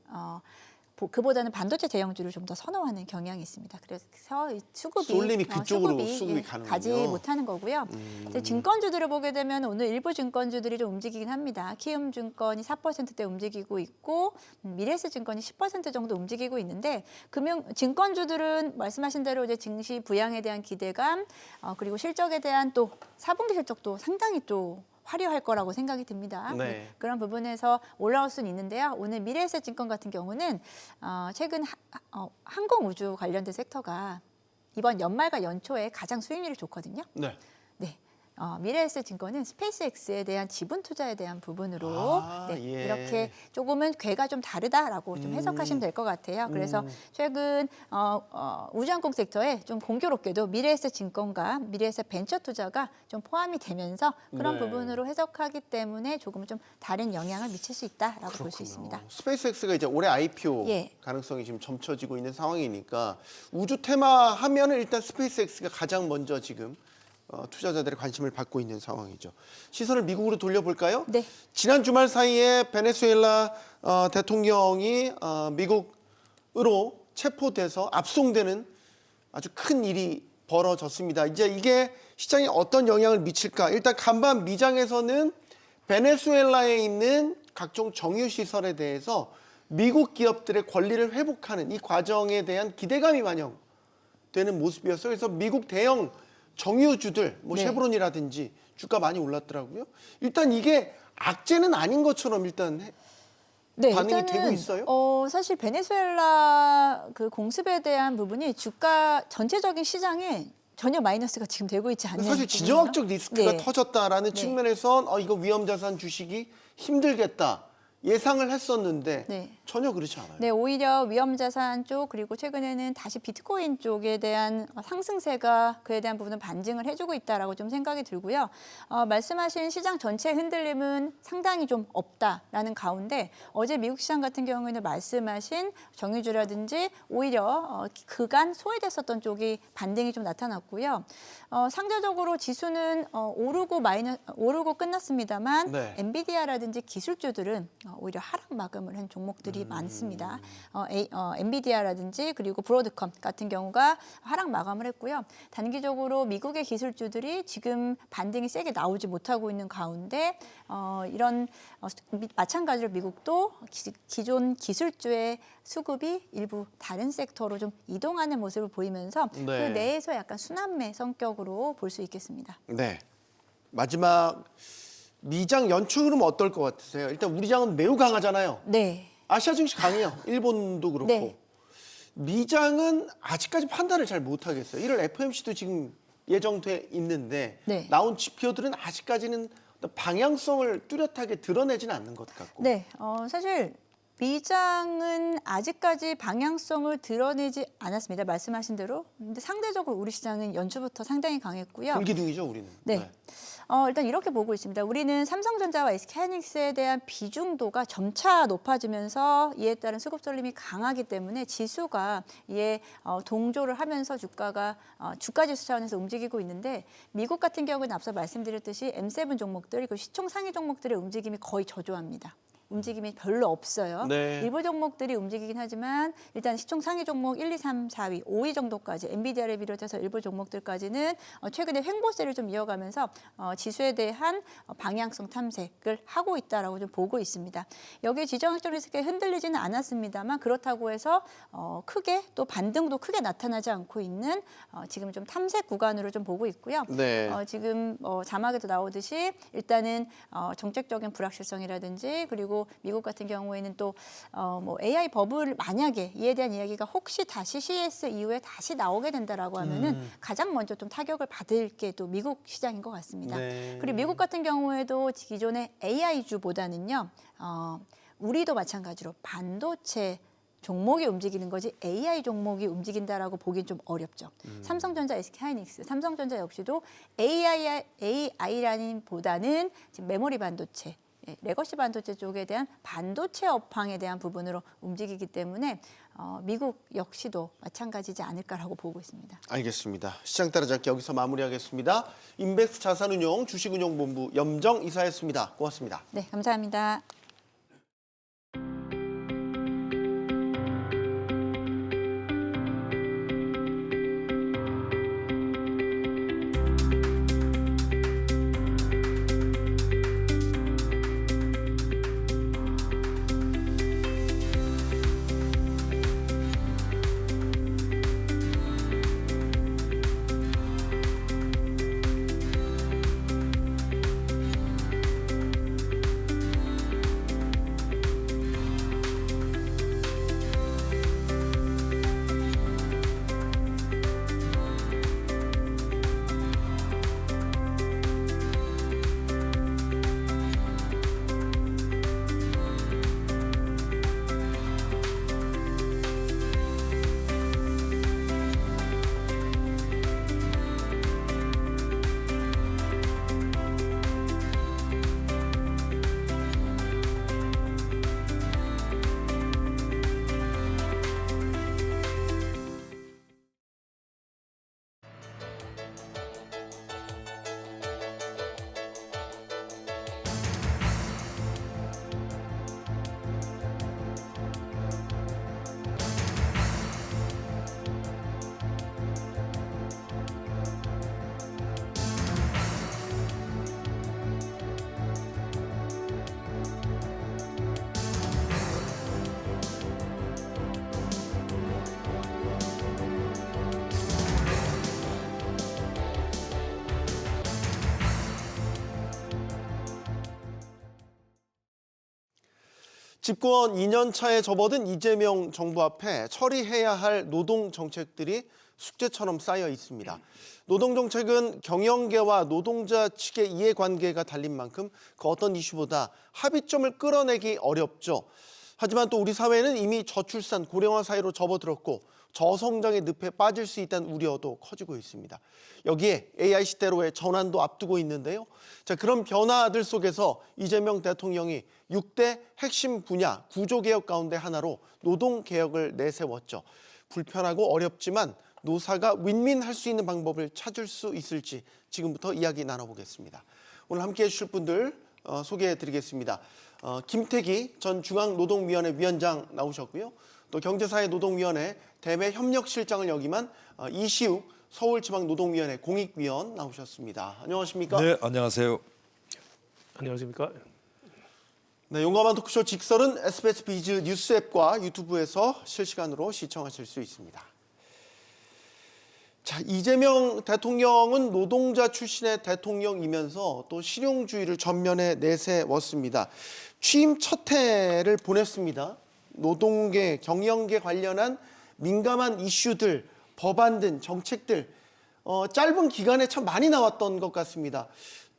[SPEAKER 3] 그보다는 반도체 대형주를 좀 더 선호하는 경향이 있습니다. 그래서 이
[SPEAKER 1] 쏠림이 그쪽으로 수급이 가는군요.
[SPEAKER 3] 가지 못하는 거고요. 이제 증권주들을 보게 되면 오늘 일부 증권주들이 좀 움직이긴 합니다. 키움증권이 4%대 움직이고 있고 미래에셋증권이 10% 정도 움직이고 있는데 증권주들은 말씀하신 대로 이제 증시 부양에 대한 기대감 그리고 실적에 대한 또 4분기 실적도 상당히 또 화려할 거라고 생각이 듭니다.
[SPEAKER 1] 네.
[SPEAKER 3] 그런 부분에서 올라올 수는 있는데요. 오늘 미래에셋증권 같은 경우는 최근 항공우주 관련된 섹터가 이번 연말과 연초에 가장 수익률이 좋거든요.
[SPEAKER 1] 네.
[SPEAKER 3] 네. 미래에셋증권은 스페이스X에 대한 지분 투자에 대한 부분으로
[SPEAKER 1] 예.
[SPEAKER 3] 이렇게 조금은 궤가 좀 다르다라고 좀 해석하시면 될 것 같아요. 그래서 최근 우주항공 섹터에 좀 공교롭게도 미래에셋증권과 미래에셋 벤처 투자가 좀 포함이 되면서 그런
[SPEAKER 1] 네.
[SPEAKER 3] 부분으로 해석하기 때문에 조금 좀 다른 영향을 미칠 수 있다라고 볼 수 있습니다.
[SPEAKER 1] 스페이스X가 이제 올해 IPO
[SPEAKER 3] 예.
[SPEAKER 1] 가능성이 지금 점쳐지고 있는 상황이니까 우주 테마 하면은 일단 스페이스X가 가장 먼저 지금 투자자들의 관심을 받고 있는 상황이죠. 시선을 미국으로 돌려볼까요?
[SPEAKER 3] 네.
[SPEAKER 1] 지난 주말 사이에 베네수엘라 대통령이 미국으로 체포돼서 압송되는 아주 큰 일이 벌어졌습니다. 이제 이게 시장에 어떤 영향을 미칠까? 일단 간밤 미장에서는 베네수엘라에 있는 각종 정유 시설에 대해서 미국 기업들의 권리를 회복하는 이 과정에 대한 기대감이 반영되는 모습이었어요. 그래서 미국 대형 정유주들, 뭐
[SPEAKER 3] 네.
[SPEAKER 1] 쉐브론이라든지 주가 많이 올랐더라고요. 일단 이게 악재는 아닌 것처럼 일단 반응이 되고 있어요?
[SPEAKER 3] 사실 베네수엘라 그 공습에 대한 부분이 주가 전체적인 시장에 전혀 마이너스가 지금 되고 있지 않는
[SPEAKER 1] 사실
[SPEAKER 3] 부분이에요.
[SPEAKER 1] 지정학적 리스크가
[SPEAKER 3] 네.
[SPEAKER 1] 터졌다라는
[SPEAKER 3] 네.
[SPEAKER 1] 측면에선 이거 위험자산 주식이 힘들겠다 예상을 했었는데
[SPEAKER 3] 네.
[SPEAKER 1] 전혀 그렇지 않아요.
[SPEAKER 3] 네, 오히려 위험자산 쪽 그리고 최근에는 다시 비트코인 쪽에 대한 상승세가 그에 대한 부분은 반증을 해주고 있다라고 좀 생각이 들고요. 말씀하신 시장 전체 흔들림은 상당히 좀 없다라는 가운데 어제 미국 시장 같은 경우에는 말씀하신 정유주라든지 오히려 그간 소외됐었던 쪽이 반등이 좀 나타났고요. 상대적으로 지수는 오르고 끝났습니다만
[SPEAKER 1] 네.
[SPEAKER 3] 엔비디아라든지 기술주들은 오히려 하락 마감을 한 종목들이 많습니다. 엔비디아라든지 그리고 브로드컴 같은 경우가 하락 마감을 했고요. 단기적으로 미국의 기술주들이 지금 반등이 세게 나오지 못하고 있는 가운데 이런 마찬가지로 미국도 기존 기술주의 수급이 일부 다른 섹터로 좀 이동하는 모습을 보이면서
[SPEAKER 1] 네.
[SPEAKER 3] 그 내에서 약간 순환매 성격으로 볼 수 있겠습니다.
[SPEAKER 1] 네. 마지막 미장 연초 흐름 어떨 것 같으세요? 일단 우리 장은 매우 강하잖아요.
[SPEAKER 3] 네.
[SPEAKER 1] 아시아 증시 강해요. 일본도 그렇고.
[SPEAKER 3] 네.
[SPEAKER 1] 미장은 아직까지 판단을 잘 못하겠어요. 1월 FOMC도 지금 예정돼 있는데
[SPEAKER 3] 네.
[SPEAKER 1] 나온 지표들은 아직까지는 어떤 방향성을 뚜렷하게 드러내지는 않는 것 같고.
[SPEAKER 3] 네, 사실 미장은 아직까지 방향성을 드러내지 않았습니다. 말씀하신 대로. 근데 상대적으로 우리 시장은 연초부터 상당히 강했고요.
[SPEAKER 1] 불기둥이죠, 우리는.
[SPEAKER 3] 네. 일단 이렇게 보고 있습니다. 우리는 삼성전자와 SK하이닉스에 대한 비중도가 점차 높아지면서 이에 따른 수급 쏠림이 강하기 때문에 지수가 이에 동조를 하면서 주가 지수 차원에서 움직이고 있는데 미국 같은 경우는 앞서 말씀드렸듯이 M7 종목들 그리고 시총 상위 종목들의 움직임이 거의 저조합니다. 움직임이 별로 없어요.
[SPEAKER 1] 네.
[SPEAKER 3] 일부 종목들이 움직이긴 하지만 일단 시총 상위 종목 1, 2, 3, 4위, 5위 정도까지 엔비디아를 비롯해서 일부 종목들까지는 최근에 횡보세를 좀 이어가면서 지수에 대한 방향성 탐색을 하고 있다라고 좀 보고 있습니다. 여기에 지정학적 리스크에 흔들리지는 않았습니다만 그렇다고 해서 크게 또 반등도 크게 나타나지 않고 있는 지금 좀 탐색 구간으로 좀 보고 있고요.
[SPEAKER 1] 네.
[SPEAKER 3] 지금 자막에도 나오듯이 일단은 정책적인 불확실성이라든지 그리고 미국 같은 경우에는 또 뭐 AI 버블 만약에 이에 대한 이야기가 혹시 다시 CS 이후에 다시 나오게 된다라고 하면은 가장 먼저 좀 타격을 받을 게 또 미국 시장인 것 같습니다.
[SPEAKER 1] 네.
[SPEAKER 3] 그리고 미국 같은 경우에도 기존의 AI주보다는요, 우리도 마찬가지로 반도체 종목이 움직이는 거지 AI 종목이 움직인다라고 보기는 좀 어렵죠. 삼성전자, SK하이닉스, 삼성전자 역시도 AI라는 보다는 지금 메모리 반도체, 레거시 반도체 쪽에 대한 반도체 업황에 대한 부분으로 움직이기 때문에 미국 역시도 마찬가지지 않을까라고 보고 있습니다.
[SPEAKER 1] 알겠습니다. 시장 따라잡기 여기서 마무리하겠습니다. 인베스트 자산운용 주식운용본부 염정 이사였습니다. 고맙습니다.
[SPEAKER 3] 네, 감사합니다.
[SPEAKER 1] 집권 2년 차에 접어든 이재명 정부 앞에 처리해야 할 노동 정책들이 숙제처럼 쌓여 있습니다. 노동 정책은 경영계와 노동자 측의 이해관계가 달린 만큼 그 어떤 이슈보다 합의점을 끌어내기 어렵죠. 하지만 또 우리 사회는 이미 저출산, 고령화 사회로 접어들었고 저성장의 늪에 빠질 수 있다는 우려도 커지고 있습니다. 여기에 AI 시대로의 전환도 앞두고 있는데요. 자, 그런 변화들 속에서 이재명 대통령이 6대 핵심 분야 구조개혁 가운데 하나로 노동개혁을 내세웠죠. 불편하고 어렵지만 노사가 윈윈할 수 있는 방법을 찾을 수 있을지 지금부터 이야기 나눠보겠습니다. 오늘 함께해 주실 분들 소개해드리겠습니다. 김태기 전 중앙노동위원회 위원장 나오셨고요. 또 경제사회노동위원회 대매협력실장을 역임한 이시욱 서울지방노동위원회 공익위원 나오셨습니다. 안녕하십니까?
[SPEAKER 4] 네, 안녕하세요.
[SPEAKER 5] 안녕하십니까?
[SPEAKER 1] 네, 용감한 토크쇼 직설은 SBS 비즈 뉴스 앱과 유튜브에서 실시간으로 시청하실 수 있습니다. 자, 이재명 대통령은 노동자 출신의 대통령이면서 또 실용주의를 전면에 내세웠습니다. 취임 첫 해를 보냈습니다. 노동계, 경영계 관련한 민감한 이슈들, 법안 등 정책들 짧은 기간에 참 많이 나왔던 것 같습니다.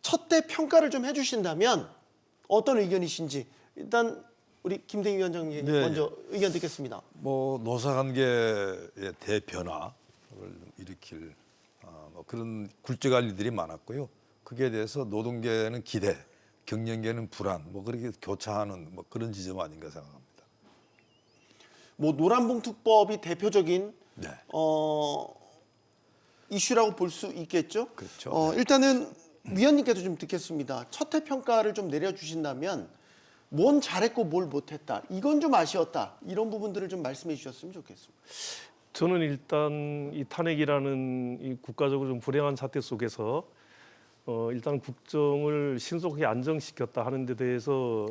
[SPEAKER 1] 첫 해 평가를 좀 해주신다면 어떤 의견이신지 일단 우리 김대희 위원장님
[SPEAKER 4] 네.
[SPEAKER 1] 먼저 의견 듣겠습니다.
[SPEAKER 4] 뭐 노사관계의 대변화를 일으킬 뭐 그런 굴절 일들이 많았고요. 그게 대해서 노동계는 기대, 경영계는 불안, 뭐 그렇게 교차하는 뭐 그런 지점 아닌가 생각합니다.
[SPEAKER 1] 뭐 노란봉투법이 대표적인
[SPEAKER 4] 네.
[SPEAKER 1] 이슈라고 볼 수 있겠죠.
[SPEAKER 4] 그렇죠.
[SPEAKER 1] 일단은 위원님께도 좀 듣겠습니다. 첫 해 평가를 좀 내려주신다면 뭔 잘했고 뭘 못했다. 이건 좀 아쉬웠다. 이런 부분들을 좀 말씀해 주셨으면 좋겠습니다.
[SPEAKER 5] 저는 일단 이 탄핵이라는 이 국가적으로 좀 불행한 사태 속에서 일단 국정을 신속하게 안정시켰다 하는 데 대해서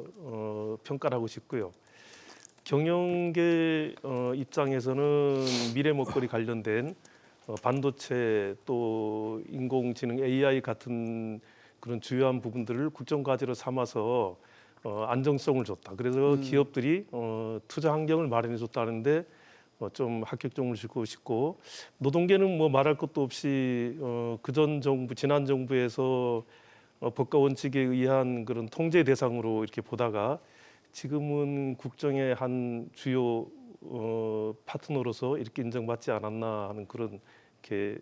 [SPEAKER 5] 평가를 하고 싶고요. 경영계 입장에서는 미래 먹거리 관련된 반도체 또 인공지능 AI 같은 그런 주요한 부분들을 국정 과제로 삼아서 안정성을 줬다. 그래서 기업들이 투자 환경을 마련해 줬다는데 좀 합격점을 주고 싶고, 노동계는 뭐 말할 것도 없이 그전 정부, 지난 정부에서 법과 원칙에 의한 그런 통제 대상으로 이렇게 보다가 지금은 국정의 한 주요 파트너로서 이렇게 인정받지 않았나 하는 그런 이렇게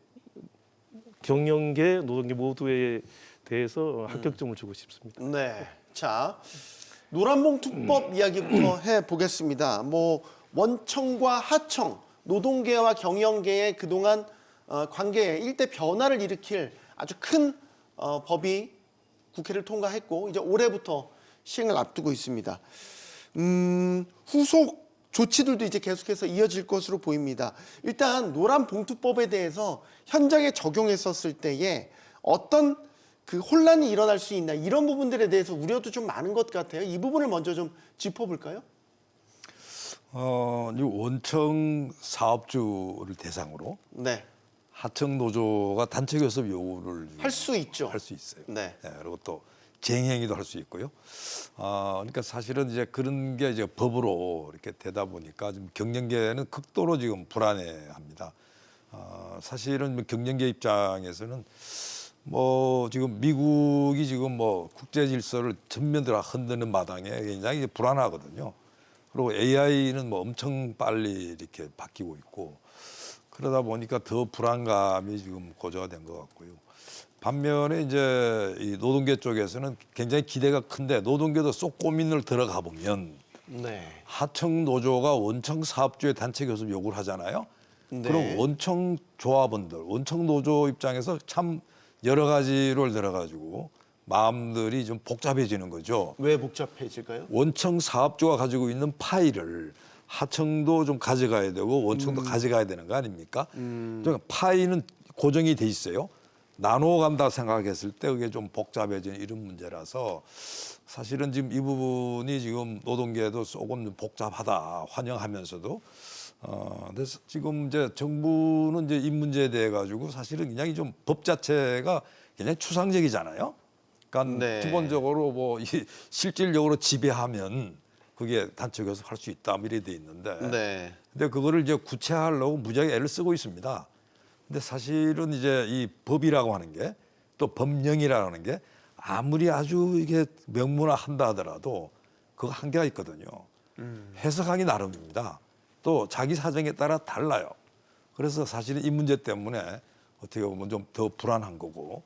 [SPEAKER 5] 경영계, 노동계 모두에 대해서 합격점을 주고 싶습니다.
[SPEAKER 1] 네. 자, 노란봉투법 이야기부터 해 보겠습니다. 뭐 원청과 하청, 노동계와 경영계의 그동안 관계에 일대 변화를 일으킬 아주 큰 법이 국회를 통과했고 이제 올해부터 시행을 앞두고 있습니다. 후속 조치들도 이제 계속해서 이어질 것으로 보입니다. 일단 노란봉투법에 대해서 현장에 적용했었을 때에 어떤 그 혼란이 일어날 수 있나 이런 부분들에 대해서 우려도 좀 많은 것 같아요. 이 부분을 먼저 좀 짚어볼까요?
[SPEAKER 4] 이 원청 사업주를 대상으로
[SPEAKER 1] 네,
[SPEAKER 4] 하청 노조가 단체 교섭 요구를
[SPEAKER 1] 할 수 있죠.
[SPEAKER 4] 할 수 있어요.
[SPEAKER 1] 네.
[SPEAKER 4] 그리고 또 쟁행위도 할 수 있고요. 그러니까 사실은 이제 그런 게 이제 법으로 이렇게 되다 보니까 좀 경영계는 극도로 지금 불안해합니다. 사실은 뭐 경영계 입장에서는 뭐 지금 미국이 지금 뭐 국제 질서를 전면적으로 흔드는 마당에 굉장히 불안하거든요. 그리고 AI는 뭐 엄청 빨리 이렇게 바뀌고 있고 그러다 보니까 더 불안감이 지금 고조화된 것 같고요. 반면에 이제 이 노동계 쪽에서는 굉장히 기대가 큰데 노동계도 쏙 고민을 들어가 보면
[SPEAKER 1] 네.
[SPEAKER 4] 하청 노조가 원청 사업주의 단체 교섭 요구를 하잖아요.
[SPEAKER 1] 네.
[SPEAKER 4] 그럼 원청 조합원들, 원청 노조 입장에서 참 여러 가지를 들어가지고 마음들이 좀 복잡해지는 거죠.
[SPEAKER 1] 왜 복잡해질까요?
[SPEAKER 4] 원청 사업주가 가지고 있는 파일을 하청도 좀 가져가야 되고 원청도 가져가야 되는 거 아닙니까? 그러니까 파일은 고정이 돼 있어요. 나눠 간다 생각했을 때 그게 좀 복잡해지는 이런 문제라서 사실은 지금 이 부분이 지금 노동계도 조금 좀 복잡하다 환영하면서도 근데 지금 이제 정부는 이제 이 문제에 대해 가지고 사실은 굉장히 좀 법 자체가 굉장히 추상적이잖아요. 그러니까
[SPEAKER 1] 네.
[SPEAKER 4] 기본적으로 뭐 이 실질적으로 지배하면 그게 단체 교섭할 수 있다 이렇게 돼 있는데
[SPEAKER 1] 네.
[SPEAKER 4] 근데 그거를 이제 구체화하려고 무지하게 애를 쓰고 있습니다. 근데 사실은 이제 이 법이라고 하는 게 또 법령이라고 하는 게 아무리 아주 이게 명문화한다 하더라도 그 한계가 있거든요. 해석하기 나름입니다. 또 자기 사정에 따라 달라요. 그래서 사실은 이 문제 때문에 어떻게 보면 좀 더 불안한 거고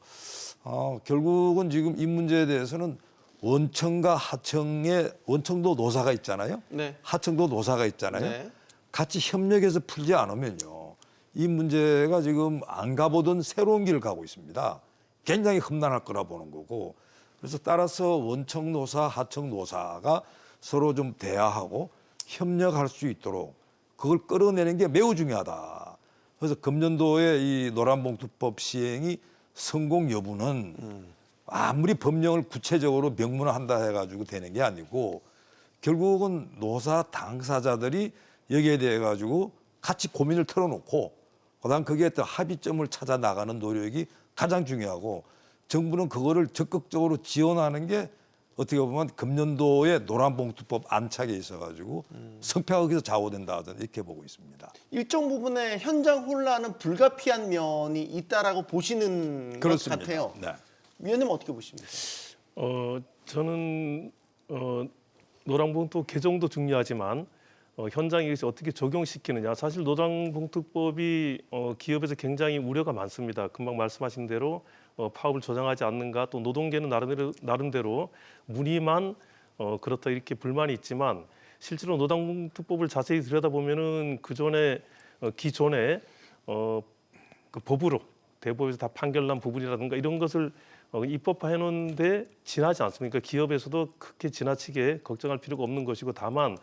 [SPEAKER 4] 결국은 지금 이 문제에 대해서는 원청과 하청의 원청도 노사가 있잖아요.
[SPEAKER 1] 네.
[SPEAKER 4] 하청도 노사가 있잖아요.
[SPEAKER 1] 네.
[SPEAKER 4] 같이 협력해서 풀지 않으면요. 이 문제가 지금 안 가보던 새로운 길을 가고 있습니다. 굉장히 험난할 거라 보는 거고. 그래서 따라서 원청 노사, 하청 노사가 서로 좀 대화하고 협력할 수 있도록 그걸 끌어내는 게 매우 중요하다. 그래서 금년도에 이 노란봉투법 시행이 성공 여부는 아무리 법령을 구체적으로 명문화한다 해가지고 되는 게 아니고 결국은 노사 당사자들이 여기에 대해 가지고 같이 고민을 털어놓고 그다음 거기에 또 합의점을 찾아 나가는 노력이 가장 중요하고 정부는 그거를 적극적으로 지원하는 게 어떻게 보면 금년도에 노란봉투법 안착에 있어가지고 성패가 거기서 좌우된다 하든 이렇게 보고 있습니다.
[SPEAKER 1] 일정 부분의 현장 혼란은 불가피한 면이 있다라고 보시는
[SPEAKER 4] 그렇습니다.
[SPEAKER 1] 것 같아요.
[SPEAKER 4] 네.
[SPEAKER 1] 위원님 어떻게 보십니까?
[SPEAKER 5] 저는 노란봉투 개정도 중요하지만 현장에 이것이 어떻게 적용시키느냐. 사실 노란봉투법이 기업에서 굉장히 우려가 많습니다. 금방 말씀하신 대로 파업을 조장하지 않는가, 또 노동계는 나름대로 무리만 그렇다 이렇게 불만이 있지만 실제로 노란봉투법을 자세히 들여다보면은 기존에 그 법으로 대법에서 다 판결난 부분이라든가 이런 것을 입법해놓는데 지나지 않습니까? 기업에서도 그렇게 지나치게 걱정할 필요가 없는 것이고 다만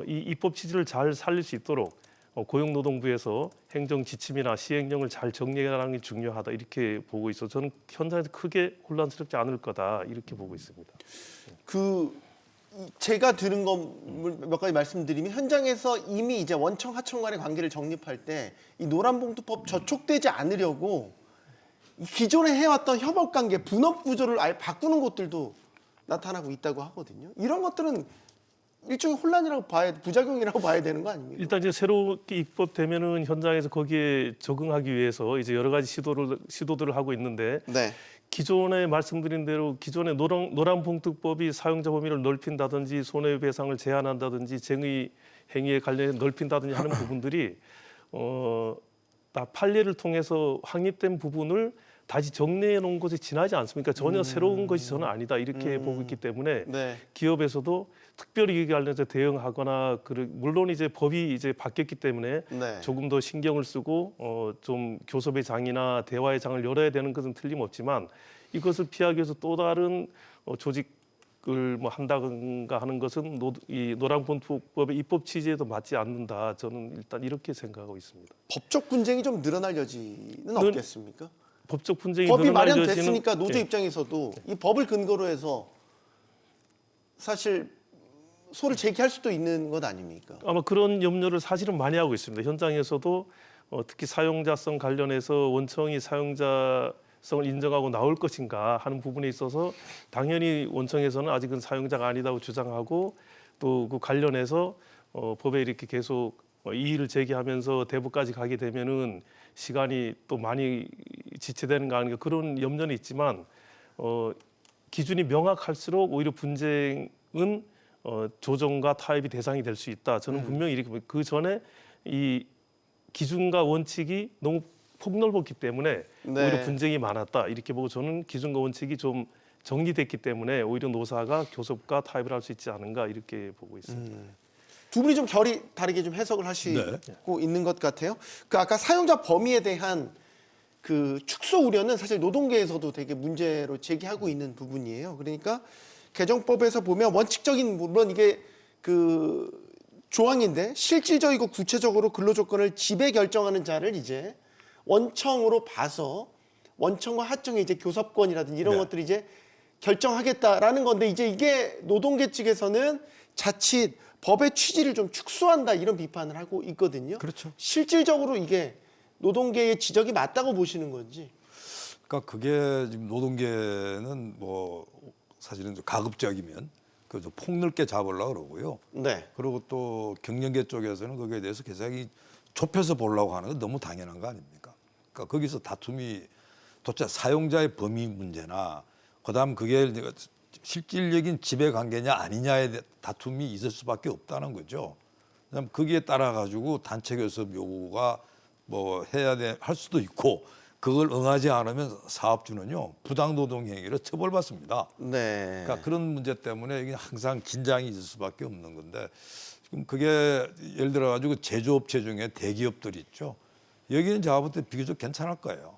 [SPEAKER 5] 이 입법 취지를 잘 살릴 수 있도록 고용노동부에서 행정 지침이나 시행령을 잘 정리하는 게 중요하다 이렇게 보고 있어. 저는 현장에서 크게 혼란스럽지 않을 거다 이렇게 보고 있습니다.
[SPEAKER 1] 제가 들은 거 몇 가지 말씀드리면 현장에서 이미 이제 원청 하청 간의 관계를 정립할 때 이 노란봉투법 저촉되지 않으려고 이 기존에 해왔던 협업 관계, 분업 구조를 아예 바꾸는 것들도 나타나고 있다고 하거든요. 이런 것들은 일종의 혼란이라고 부작용이라고 봐야 되는 거 아닙니까?
[SPEAKER 5] 일단 이제 새롭게 입법되면은 현장에서 거기에 적응하기 위해서 이제 여러 가지 시도들을 하고 있는데
[SPEAKER 1] 네.
[SPEAKER 5] 기존에 말씀드린 대로 기존의 노란봉투법이 사용자 범위를 넓힌다든지 손해배상을 제한한다든지 쟁의 행위에 관련해 넓힌다든지 하는 부분들이 다 판례를 통해서 확립된 부분을 다시 정리해 놓은 것에 지나지 않습니까? 전혀 새로운 것이 저는 아니다 이렇게 보고 있기 때문에
[SPEAKER 1] 네.
[SPEAKER 5] 기업에서도 특별히 이게 관련해서 대응하거나 물론 이제 법이 이제 바뀌었기 때문에
[SPEAKER 1] 네.
[SPEAKER 5] 조금 더 신경을 쓰고 좀 교섭의 장이나 대화의 장을 열어야 되는 것은 틀림없지만 이것을 피하기 위해서 또 다른 조직을 뭐 한다든가 하는 것은 이 노란봉투법의 입법 취지에도 맞지 않는다. 저는 일단 이렇게 생각하고 있습니다.
[SPEAKER 1] 법적 분쟁이 좀 늘어날 여지는 없겠습니까?
[SPEAKER 5] 법적 분쟁이
[SPEAKER 1] 법이
[SPEAKER 5] 늘어날
[SPEAKER 1] 마련됐으니까
[SPEAKER 5] 여지는
[SPEAKER 1] 노조
[SPEAKER 5] 예.
[SPEAKER 1] 입장에서도 이 법을 근거로 해서 사실 소를 제기할 수도 있는 것 아닙니까?
[SPEAKER 5] 아마 그런 염려를 사실은 많이 하고 있습니다. 현장에서도 특히 사용자성 관련해서 원청이 사용자성을 인정하고 나올 것인가 하는 부분에 있어서 당연히 원청에서는 아직은 사용자가 아니다고 주장하고 또 그 관련해서 법에 이렇게 계속 이의를 제기하면서 대부까지 가게 되면은 시간이 또 많이 지체되는 거 아닌가 그런 염려는 있지만 기준이 명확할수록 오히려 분쟁은 조정과 타협이 대상이 될 수 있다. 저는 분명히 이렇게 그 전에 이 기준과 원칙이 너무 폭넓었기 때문에
[SPEAKER 1] 네.
[SPEAKER 5] 오히려 분쟁이 많았다. 이렇게 보고 저는 기준과 원칙이 좀 정리됐기 때문에 오히려 노사가 교섭과 타협을 할 수 있지 않은가 이렇게 보고 있습니다.
[SPEAKER 1] 두 분이 좀 결이 다르게 좀 해석을 하시고 있는 것 같아요. 그 아까 사용자 범위에 대한 그 축소 우려는 사실 노동계에서도 되게 문제로 제기하고 있는 부분이에요. 그러니까 개정법에서 보면 원칙적인 물론 이게 그 조항인데 실질적이고 구체적으로 근로조건을 지배 결정하는 자를 이제 원청으로 봐서 원청과 하청의 이제 교섭권이라든지 이런
[SPEAKER 4] 네.
[SPEAKER 1] 것들이 이제 결정하겠다라는 건데 이제 이게 노동계 측에서는 자칫 법의 취지를 좀 축소한다 이런 비판을 하고 있거든요.
[SPEAKER 4] 그렇죠.
[SPEAKER 1] 실질적으로 이게 노동계의 지적이 맞다고 보시는 건지.
[SPEAKER 4] 그러니까 그게 지금 노동계는 뭐 사실은 좀 가급적이면 그 좀 폭넓게 잡으려고 그러고요.
[SPEAKER 1] 네.
[SPEAKER 4] 그리고 또 경영계 쪽에서는 거기에 대해서 계산이 좁혀서 보려고 하는 건 너무 당연한 거 아닙니까? 그러니까 거기서 다툼이 도대체 사용자의 범위 문제나 그다음 그게 실질적인 지배 관계냐 아니냐의 다툼이 있을 수밖에 없다는 거죠. 그다음 거기에 따라 가지고 단체 교섭 요구가 뭐 할 수도 있고 그걸 응하지 않으면 사업주는요 부당 노동 행위로 처벌받습니다.
[SPEAKER 1] 네.
[SPEAKER 4] 그러니까 그런 문제 때문에 이게 항상 긴장이 있을 수밖에 없는 건데 지금 그게 예를 들어 가지고 제조업체 중에 대기업들 있죠. 여기는 제가 볼 때 비교적 괜찮을 거예요.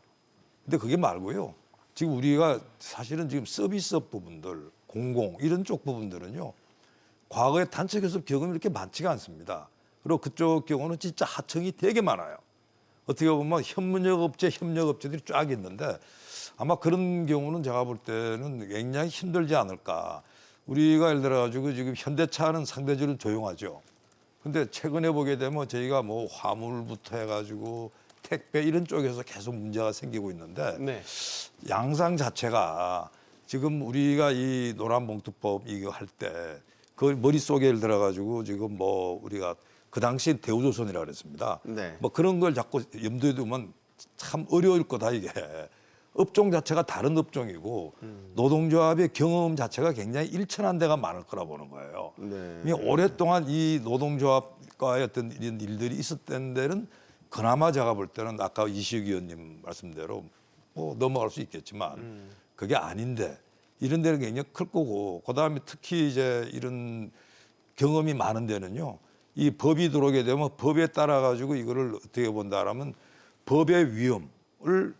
[SPEAKER 4] 근데 그게 말고요. 지금 우리가 사실은 지금 서비스업 부분들, 공공 이런 쪽 부분들은요. 과거에 단체 교섭 경험이 이렇게 많지가 않습니다. 그리고 그쪽 경우는 진짜 하청이 되게 많아요. 어떻게 보면 협력업체들이 쫙 있는데 아마 그런 경우는 제가 볼 때는 굉장히 힘들지 않을까. 우리가 예를 들어 가지고 지금 현대차는 상대적으로 조용하죠. 근데 최근에 보게 되면 저희가 뭐 화물부터 해가지고 택배 이런 쪽에서 계속 문제가 생기고 있는데
[SPEAKER 1] 네.
[SPEAKER 4] 양상 자체가 지금 우리가 이 노란봉투법 이거 할 때 그 머릿속에 예를 들어 가지고 지금 뭐 우리가 그 당시 대우조선이라고 그랬습니다.
[SPEAKER 1] 네.
[SPEAKER 4] 뭐 그런 걸 자꾸 염두에 두면 참 어려울 거다 이게. 업종 자체가 다른 업종이고 노동조합의 경험 자체가 굉장히 일천한 데가 많을 거라 보는 거예요.
[SPEAKER 1] 네.
[SPEAKER 4] 오랫동안 이 노동조합과의 어떤 이런 일들이 있었던 데는 그나마 제가 볼 때는 아까 이시욱 의원님 말씀대로 뭐 넘어갈 수 있겠지만 그게 아닌데 이런 데는 굉장히 클 거고 그다음에 특히 이제 이런 경험이 많은 데는요. 이 법이 들어오게 되면 법에 따라 가지고 이거를 어떻게 본다라면 법의 위험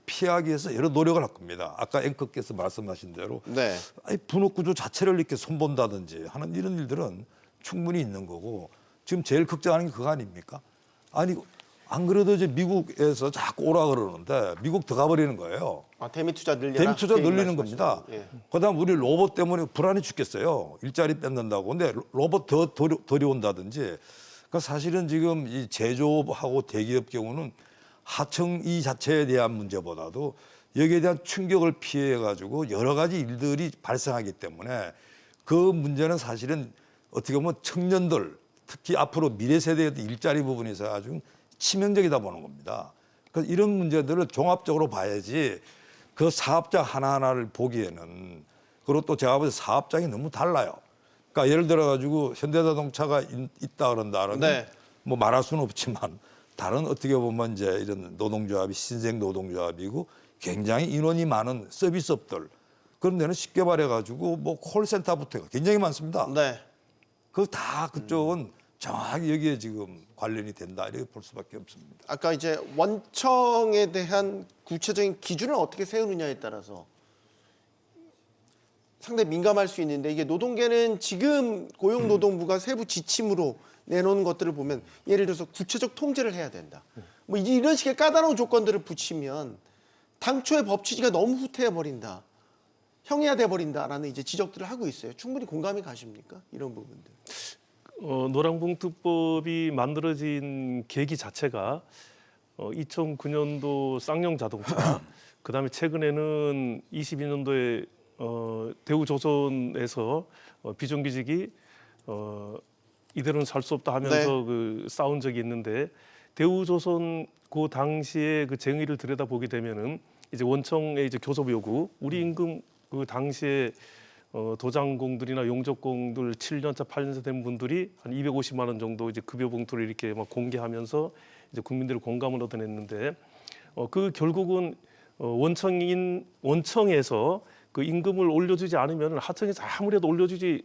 [SPEAKER 4] 피하기 위해서 여러 노력을 할 겁니다. 아까 앵커께서 말씀하신 대로
[SPEAKER 1] 네.
[SPEAKER 4] 아니, 분업 구조 자체를 이렇게 손본다든지 하는 이런 일들은 충분히 있는 거고 지금 제일 걱정하는 게 그거 아닙니까? 아니 안 그래도 이제 미국에서 자꾸 오라 그러는데 미국 들어가 버리는 거예요.
[SPEAKER 1] 아, 대미 투자 늘려라.
[SPEAKER 4] 대미 투자
[SPEAKER 1] 개인
[SPEAKER 4] 늘리는
[SPEAKER 1] 말씀하시는
[SPEAKER 4] 겁니다.
[SPEAKER 1] 거. 예.
[SPEAKER 4] 그다음 우리 로봇 때문에 불안해 죽겠어요. 일자리 뺏는다고. 근데 로봇 더 들여온다든지. 그러니까 사실은 지금 이 제조업하고 대기업 경우는 하청 이 자체에 대한 문제보다도 여기에 대한 충격을 피해 가지고 여러 가지 일들이 발생하기 때문에 그 문제는 사실은 어떻게 보면 청년들 특히 앞으로 미래 세대의 일자리 부분에서 아주 치명적이다 보는 겁니다. 그래서 이런 문제들을 종합적으로 봐야지 그 사업장 하나하나를 보기에는 그리고 또 제가 볼 때 사업장이 너무 달라요. 그러니까 예를 들어 가지고 현대자동차가 있다 그런다 그러면
[SPEAKER 1] 네.
[SPEAKER 4] 뭐 말할 수는 없지만 다른 어떻게 보면 이제 이런 노동조합이 신생 노동조합이고 굉장히 인원이 많은 서비스업들 그런 데는 쉽게 말해가지고 뭐 콜센터부터 굉장히 많습니다.
[SPEAKER 1] 네.
[SPEAKER 4] 그 다 그쪽은 정확히 여기에 지금 관련이 된다 이렇게 볼 수밖에 없습니다.
[SPEAKER 1] 아까 이제 원청에 대한 구체적인 기준을 어떻게 세우느냐에 따라서 상당히 민감할 수 있는데 이게 노동계는 지금 고용노동부가 세부 지침으로 내놓은 것들을 보면 예를 들어서 구체적 통제를 해야 된다. 뭐 이런 식의 까다로운 조건들을 붙이면 당초의 법 취지가 너무 후퇴해 버린다. 형해화돼 버린다라는 이제 지적들을 하고 있어요. 충분히 공감이 가십니까? 이런 부분들.
[SPEAKER 5] 노란봉투법이 만들어진 계기 자체가 2009년도 쌍용 자동차, 그다음에 최근에는 22년도에 대우조선에서 비정규직이 이대로는 살 수 없다 하면서
[SPEAKER 1] 네.
[SPEAKER 5] 그 싸운 적이 있는데 대우조선 그 당시에 그 쟁의를 들여다보게 되면은 이제 원청의 이제 교섭 요구, 우리 임금 그 당시에 도장공들이나 용접공들 7년차, 8년차 된 분들이 한 250만 원 정도 이제 급여 봉투를 이렇게 막 공개하면서 이제 국민들의 공감을 얻어냈는데 그 결국은 원청에서 그 임금을 올려주지 않으면 하청에서 아무래도 올려줄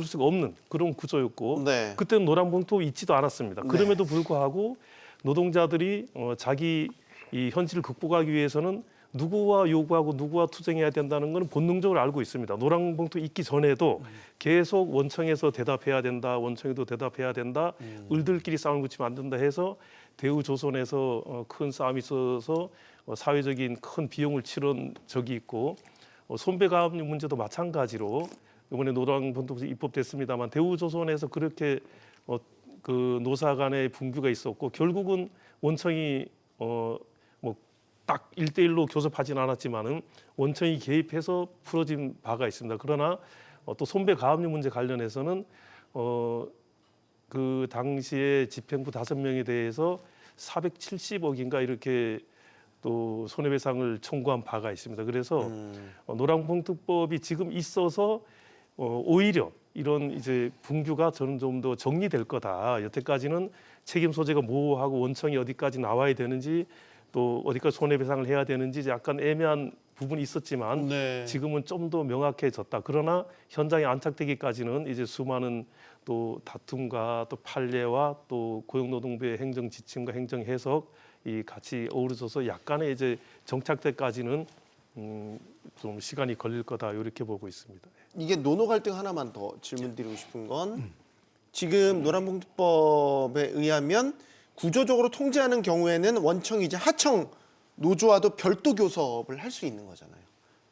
[SPEAKER 5] 수가 없는 그런 구조였고
[SPEAKER 1] 네.
[SPEAKER 5] 그때는 노란봉투 있지도 않았습니다.
[SPEAKER 1] 네.
[SPEAKER 5] 그럼에도 불구하고 노동자들이 자기 이 현실을 극복하기 위해서는 누구와 요구하고 누구와 투쟁해야 된다는 것은 본능적으로 알고 있습니다. 노란봉투 있기 전에도 계속 원청에서 대답해야 된다, 원청에도 대답해야 된다, 을들끼리 싸움을 붙이면 안 된다 해서 대우조선에서 큰 싸움이 있어서 사회적인 큰 비용을 치른 적이 있고 손배가압류 문제도 마찬가지로 이번에 노란봉투 입법됐습니다만 대우조선에서 그렇게 그 노사 간의 분규가 있었고 결국은 원청이 딱 1대1로 교섭하진 않았지만은 원청이 개입해서 풀어진 바가 있습니다. 그러나 또 손배가압류 문제 관련해서는 그 당시에 집행부 5명에 대해서 470억인가 이렇게 또 손해배상을 청구한 바가 있습니다. 그래서 노란봉투법이 지금 있어서 오히려 이런 이제 분규가 저는 좀 더 정리될 거다. 여태까지는 책임 소재가 모호하고 원청이 어디까지 나와야 되는지 또 어디까지 손해배상을 해야 되는지 약간 애매한 부분이 있었지만
[SPEAKER 1] 네.
[SPEAKER 5] 지금은 좀 더 명확해졌다. 그러나 현장에 안착되기까지는 이제 수많은 또 다툼과 또 판례와 또 고용노동부의 행정 지침과 행정 해석 이 같이 어우러져서 약간의 이제 정착 때까지는 좀 시간이 걸릴 거다 이렇게 보고 있습니다.
[SPEAKER 1] 이게 노노 갈등 하나만 더 질문드리고 싶은 건 지금 노란봉투법에 의하면 구조적으로 통제하는 경우에는 원청이 이제 하청 노조와도 별도 교섭을 할 수 있는 거잖아요.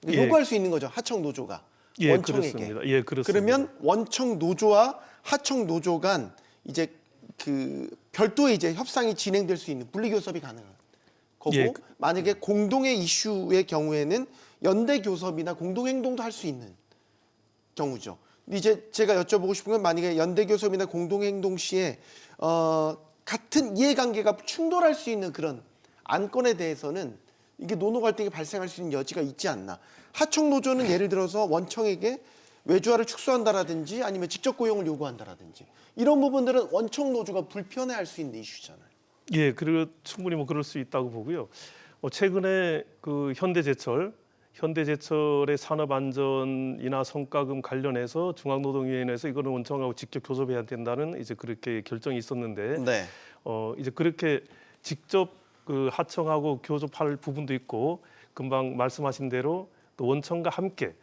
[SPEAKER 1] 그러니까
[SPEAKER 5] 예.
[SPEAKER 1] 요구할 수 있는 거죠. 하청 노조가
[SPEAKER 5] 예,
[SPEAKER 1] 원청에게.
[SPEAKER 5] 그렇습니다. 예, 그렇습니다.
[SPEAKER 1] 그러면 원청 노조와 하청 노조 간 이제 그 별도의 이제 협상이 진행될 수 있는 분리 교섭이 가능한 거고
[SPEAKER 5] 예.
[SPEAKER 1] 만약에 공동의 이슈의 경우에는 연대 교섭이나 공동 행동도 할 수 있는 경우죠. 근데 이제 제가 여쭤보고 싶은 건 만약에 연대 교섭이나 공동 행동 시에 같은 이해관계가 충돌할 수 있는 그런 안건에 대해서는 이게 노노 갈등이 발생할 수 있는 여지가 있지 않나. 하청 노조는 예를 들어서 원청에게 외주화를 축소한다라든지 아니면 직접 고용을 요구한다라든지 이런 부분들은 원청 노조가 불편해할 수 있는 이슈잖아요.
[SPEAKER 5] 예, 그리고 충분히 뭐 그럴 수 있다고 보고요. 최근에 그 현대제철의 산업안전이나 성과금 관련해서 중앙노동위원회에서 이거는 원청하고 직접 교섭해야 된다는 이제 그렇게 결정이 있었는데
[SPEAKER 1] 네.
[SPEAKER 5] 이제 그렇게 직접 그 하청하고 교접할 부분도 있고 금방 말씀하신 대로 또 원청과 함께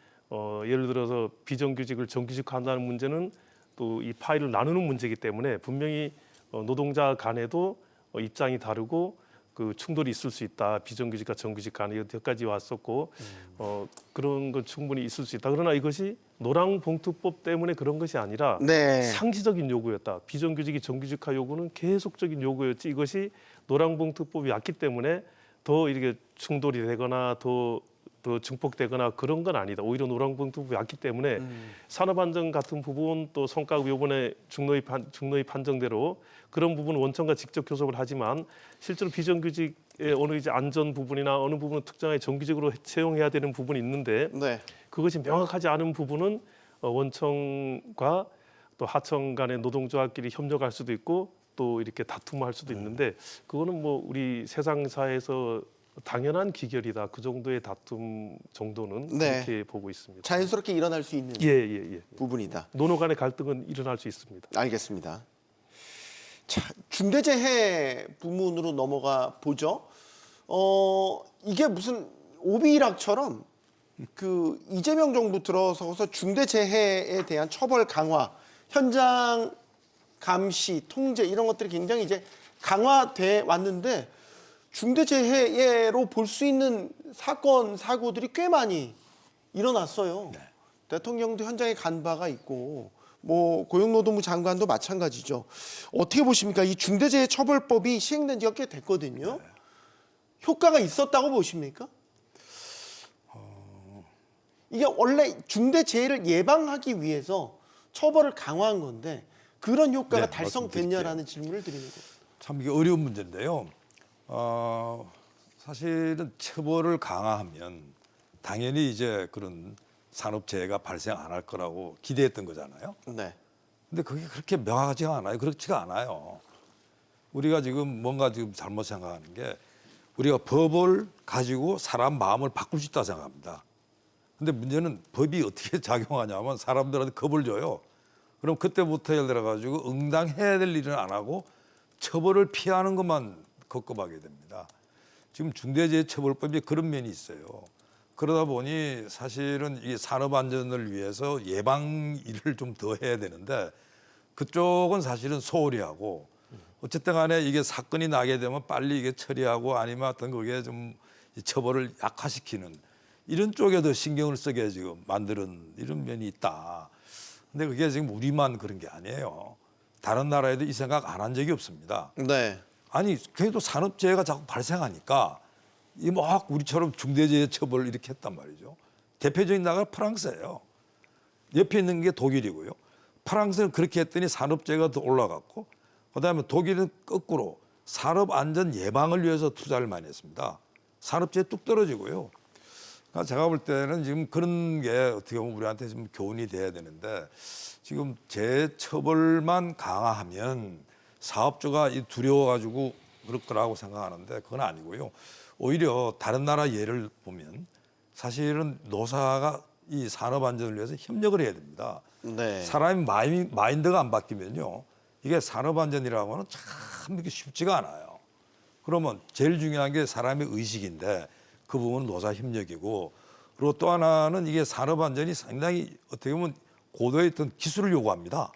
[SPEAKER 5] 예를 들어서 비정규직을 정규직화한다는 문제는 또 이 파일을 나누는 문제이기 때문에 분명히 노동자 간에도 입장이 다르고 그 충돌이 있을 수 있다. 비정규직과 정규직 간에 여기까지 왔었고 그런 건 충분히 있을 수 있다. 그러나 이것이 노랑봉투법 때문에 그런 것이 아니라
[SPEAKER 1] 네.
[SPEAKER 5] 상시적인 요구였다. 비정규직이 정규직화 요구는 계속적인 요구였지 이것이 노랑봉투법이 왔기 때문에 더 이렇게 충돌이 되거나 더 증폭되거나 그런 건 아니다. 오히려 노랑봉투법이 왔기 때문에 산업안전 같은 부분 또 성과급 요번에 중노위 판정대로 그런 부분은 원청과 직접 교섭을 하지만 실제로 비정규직의 어느 이제 안전 부분이나 어느 부분은 특정하게 정규직으로 채용해야 되는 부분이 있는데
[SPEAKER 1] 네.
[SPEAKER 5] 그것이 명확하지 않은 부분은 원청과 또 하청 간의 노동조합끼리 협력할 수도 있고 또 이렇게 다툼할 수도 있는데 그거는 뭐 우리 세상사에서 당연한 기결이다. 그 정도의 다툼 정도는
[SPEAKER 1] 네.
[SPEAKER 5] 그렇게 보고 있습니다.
[SPEAKER 1] 자연스럽게 일어날 수 있는
[SPEAKER 5] 예.
[SPEAKER 1] 부분이다.
[SPEAKER 5] 노노 간의 갈등은 일어날 수 있습니다.
[SPEAKER 1] 알겠습니다. 자, 중대재해 부문으로 넘어가 보죠. 이게 무슨 오비락처럼 그 이재명 정부 들어서서 중대재해에 대한 처벌 강화, 현장 감시, 통제 이런 것들이 굉장히 이제 강화돼 왔는데 중대재해로 볼 수 있는 사건, 사고들이 꽤 많이 일어났어요. 대통령도 현장에 간 바가 있고 뭐 고용노동부 장관도 마찬가지죠. 어떻게 보십니까? 이 중대재해처벌법이 시행된 지가 꽤 됐거든요. 효과가 있었다고 보십니까? 이게 원래 중대재해를 예방하기 위해서 처벌을 강화한 건데 그런 효과가
[SPEAKER 4] 네,
[SPEAKER 1] 달성됐냐라는 질문을 드리는 거예요.
[SPEAKER 4] 참 이게 어려운 문제인데요. 사실은 처벌을 강화하면 당연히 이제 그런 산업재해가 발생 안 할 거라고 기대했던 거잖아요.
[SPEAKER 1] 네.
[SPEAKER 4] 근데 그게 그렇게 명확하지가 않아요. 그렇지가 않아요. 우리가 지금 뭔가 지금 잘못 생각하는 게 우리가 법을 가지고 사람 마음을 바꿀 수 있다고 생각합니다. 근데 문제는 법이 어떻게 작용하냐면 사람들한테 겁을 줘요. 그럼 그때부터 예를 들어 가지고 응당해야 될 일은 안 하고 처벌을 피하는 것만 겁겁하게 됩니다. 지금 중대재해처벌법이 그런 면이 있어요. 그러다 보니 사실은 이 산업 안전을 위해서 예방 일을 좀 더 해야 되는데 그쪽은 사실은 소홀히 하고 어쨌든 간에 이게 사건이 나게 되면 빨리 이게 처리하고 아니면 어떤 그게 좀 처벌을 약화시키는 이런 쪽에 더 신경을 쓰게 지금 만드는 이런 면이 있다. 근데 그게 지금 우리만 그런 게 아니에요. 다른 나라에도 이 생각 안 한 적이 없습니다.
[SPEAKER 1] 네.
[SPEAKER 4] 아니 그래도 산업재해가 자꾸 발생하니까 이 막 우리처럼 중대재해 처벌을 이렇게 했단 말이죠. 대표적인 나라가 프랑스예요. 옆에 있는 게 독일이고요. 프랑스는 그렇게 했더니 산업재해가 더 올라갔고 그다음에 독일은 거꾸로 산업안전 예방을 위해서 투자를 많이 했습니다. 산업재해 뚝 떨어지고요. 그러니까 제가 볼 때는 지금 그런 게 어떻게 보면 우리한테 좀 교훈이 돼야 되는데 지금 재처벌만 강화하면 사업주가 두려워가지고 그럴 거라고 생각하는데 그건 아니고요. 오히려 다른 나라 예를 보면 사실은 노사가 이 산업 안전을 위해서 협력을 해야 됩니다.
[SPEAKER 1] 네.
[SPEAKER 4] 사람이 마인드가 안 바뀌면요. 이게 산업 안전이라고 하는 참 이렇게 쉽지가 않아요. 그러면 제일 중요한 게 사람의 의식인데 그 부분은 노사 협력이고 그리고 또 하나는 이게 산업 안전이 상당히 어떻게 보면 고도의 어떤 기술을 요구합니다.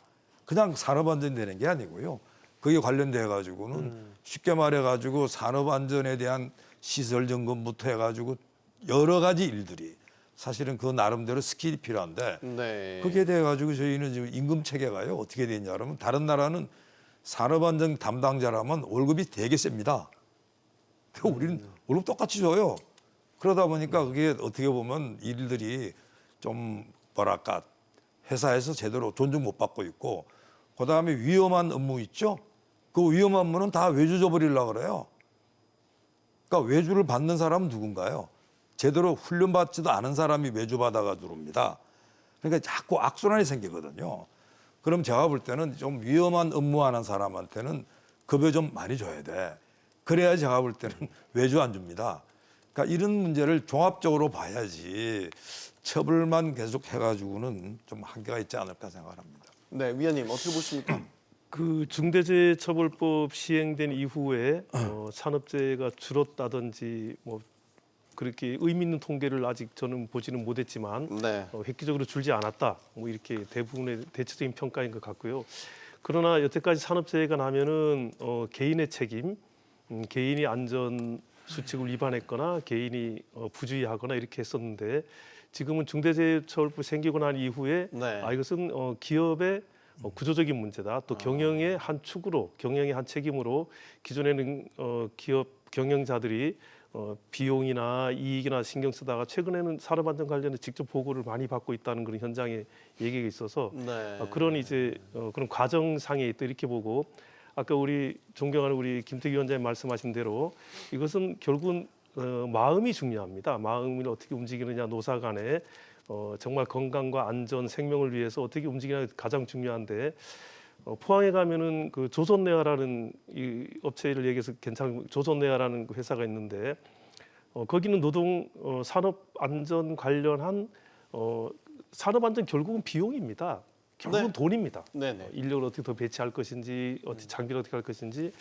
[SPEAKER 4] 그냥 산업 안전이 되는 게 아니고요. 그게 관련돼 가지고는 쉽게 말해 가지고 산업 안전에 대한 시설 점검부터 해 가지고 여러 가지 일들이 사실은 그 나름대로 스킬이 필요한데
[SPEAKER 1] 네.
[SPEAKER 4] 그게 돼 가지고 저희는 지금 임금 체계가요. 어떻게 되냐 그러면 다른 나라는 산업 안전 담당자라면 월급이 되게 셉니다. 근데 우리는 월급 똑같이 줘요. 그러다 보니까 그게 어떻게 보면 일들이 좀 뭐랄까 회사에서 제대로 존중 못 받고 있고 그다음에 위험한 업무 있죠. 그 위험한 업무는 다 외주 줘버리려고 그래요. 그러니까 외주를 받는 사람은 누군가요? 제대로 훈련받지도 않은 사람이 외주 받아가 들어옵니다. 그러니까 자꾸 악순환이 생기거든요. 그럼 제가 볼 때는 좀 위험한 업무하는 사람한테는 급여 좀 많이 줘야 돼. 그래야 제가 볼 때는 외주 안 줍니다. 그러니까 이런 문제를 종합적으로 봐야지 처벌만 계속 해가지고는 좀 한계가 있지 않을까 생각합니다.
[SPEAKER 1] 네, 위원님 어떻게 보십니까?
[SPEAKER 5] 그 중대재해처벌법 시행된 이후에 산업재해가 줄었다든지 뭐 그렇게 의미 있는 통계를 아직 저는 보지는 못했지만
[SPEAKER 1] 네.
[SPEAKER 5] 획기적으로 줄지 않았다. 뭐 이렇게 대부분의 대체적인 평가인 것 같고요. 그러나 여태까지 산업재해가 나면은 개인의 책임, 개인이 안전 수칙을 위반했거나 개인이 부주의하거나 이렇게 했었는데 지금은 중대재해처벌법 생기고 난 이후에
[SPEAKER 1] 네.
[SPEAKER 5] 이것은 기업의 구조적인 문제다. 또 경영의 한 축으로, 경영의 한 책임으로 기존에는 기업 경영자들이 비용이나 이익이나 신경 쓰다가 최근에는 산업안전 관련해 직접 보고를 많이 받고 있다는 그런 현장의 얘기가 있어서
[SPEAKER 1] 네.
[SPEAKER 5] 그런 이제 그런 과정상에 있다 이렇게 보고 아까 우리 존경하는 우리 김태기 위원장님 말씀하신 대로 이것은 결국은 마음이 중요합니다. 마음을 어떻게 움직이느냐 노사 간에 정말 건강과 안전, 생명을 위해서 어떻게 움직이느냐 가장 중요한데 포항에 가면은 그 조선내화라는 이 업체를 얘기해서 괜찮은 조선내화라는 그 회사가 있는데 거기는 노동 산업 안전 관련한 산업 안전 결국은 비용입니다. 결국은
[SPEAKER 1] 네.
[SPEAKER 5] 돈입니다.
[SPEAKER 1] 네네.
[SPEAKER 5] 인력을 어떻게 더 배치할 것인지, 어떻게 장비를 어떻게 할 것인지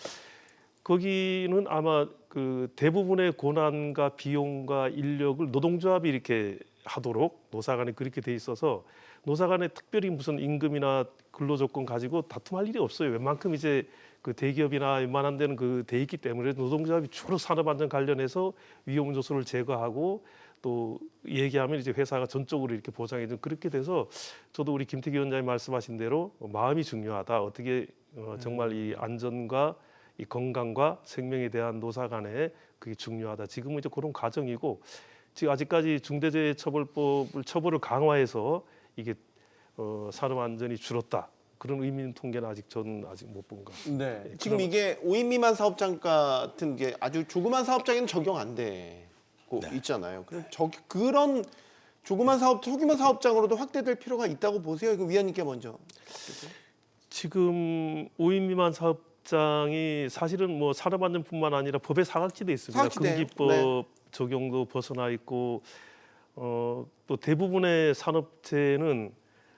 [SPEAKER 5] 거기는 아마 그 대부분의 고난과 비용과 인력을 노동조합이 이렇게 하도록 노사간에 그렇게 돼 있어서 노사간에 특별히 무슨 임금이나 근로조건 가지고 다툼할 일이 없어요. 웬만큼 이제 그 대기업이나 웬만한 데는 그 돼 있기 때문에 노동조합이 주로 산업안전 관련해서 위험 요소를 제거하고 또 얘기하면 이제 회사가 전적으로 이렇게 보장해 준 그렇게 돼서 저도 우리 김태기 위원장님 말씀하신 대로 마음이 중요하다. 어떻게 정말 이 안전과 이 건강과 생명에 대한 노사 간에 그게 중요하다. 지금은 이제 그런 과정이고 지금 아직까지 중대재해처벌법을 처벌을 강화해서 이게 산업 안전이 줄었다. 그런 의미 있는 통계는 저는 아직 못 본 것 같습니다.
[SPEAKER 1] 네. 지금 이게 5인 미만 사업장 같은 게 아주 조그만 사업장에는 적용 안 되고 있잖아요. 그럼 그런 조그만 소규모 사업장으로도 확대될 필요가 있다고 보세요. 이거 위원님께 먼저.
[SPEAKER 5] 지금 5인 미만 사업장이 사실은 뭐 산업안전뿐만 아니라 법에 사각지대에 있습니다.
[SPEAKER 1] 사각지대예요.
[SPEAKER 5] 금기법
[SPEAKER 1] 네.
[SPEAKER 5] 적용도 벗어나 있고 또 대부분의 산업체는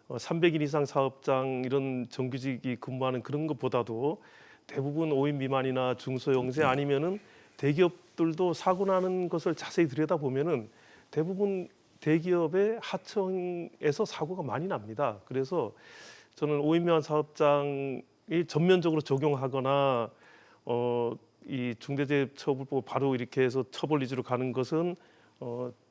[SPEAKER 5] 300인 이상 사업장 이런 정규직이 근무하는 그런 것보다도 대부분 5인 미만이나 중소형제 아니면은 대기업들도 사고 나는 것을 자세히 들여다보면은 대부분 대기업의 하청에서 사고가 많이 납니다. 그래서 저는 5인 미만 사업장이 전면적으로 적용하거나 이 중대재해처벌법 바로 이렇게 해서 처벌 위주로 가는 것은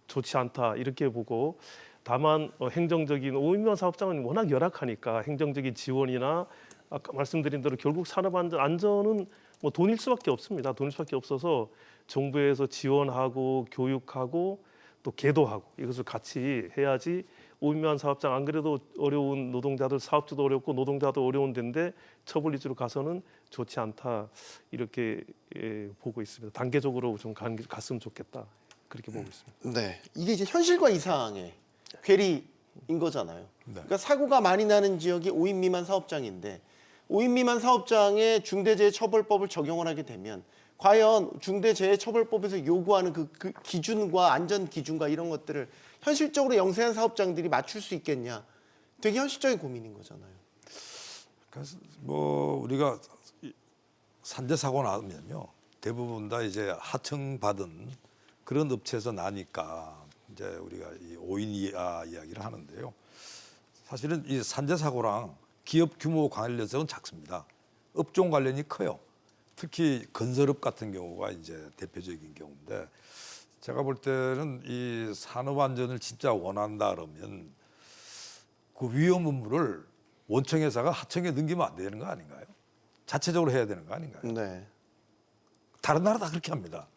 [SPEAKER 5] 좋지 않다 이렇게 보고 다만 행정적인 5인 미만 사업장은 워낙 열악하니까 행정적인 지원이나 아까 말씀드린 대로 결국 산업안전은 뭐 돈일 수밖에 없습니다. 돈일 수밖에 없어서 정부에서 지원하고 교육하고 또 계도하고 이것을 같이 해야지 5인 미만 사업장 안 그래도 어려운 노동자들 사업주도 어렵고 노동자도 어려운 데인데 처벌 위주로 가서는 좋지 않다 이렇게 보고 있습니다. 단계적으로 좀 갔으면 좋겠다 그렇게 보고 있습니다.
[SPEAKER 1] 네. 이게 이제 현실과 이상의 괴리인 거잖아요.
[SPEAKER 4] 네.
[SPEAKER 1] 그러니까 사고가 많이 나는 지역이 5인 미만 사업장인데 5인 미만 사업장에 중대재해처벌법을 적용을 하게 되면 과연 중대재해처벌법에서 요구하는 그 기준과 안전 기준과 이런 것들을 현실적으로 영세한 사업장들이 맞출 수 있겠냐? 되게 현실적인 고민인 거잖아요.
[SPEAKER 4] 그래서 뭐 우리가 산재 사고 나면요 대부분 다 이제 하청받은 그런 업체에서 나니까 이제 우리가 이 5인 이하 이야기를 하는데요. 사실은 이 산재 사고랑 기업 규모 관련성은 작습니다. 업종 관련이 커요. 특히 건설업 같은 경우가 이제 대표적인 경우인데 제가 볼 때는 이 산업 안전을 진짜 원한다 그러면 그 위험 업무를 원청회사가 하청에 넘기면 안 되는 거 아닌가요? 자체적으로 해야 되는 거 아닌가요?
[SPEAKER 1] 네.
[SPEAKER 4] 다른 나라 다 그렇게 합니다.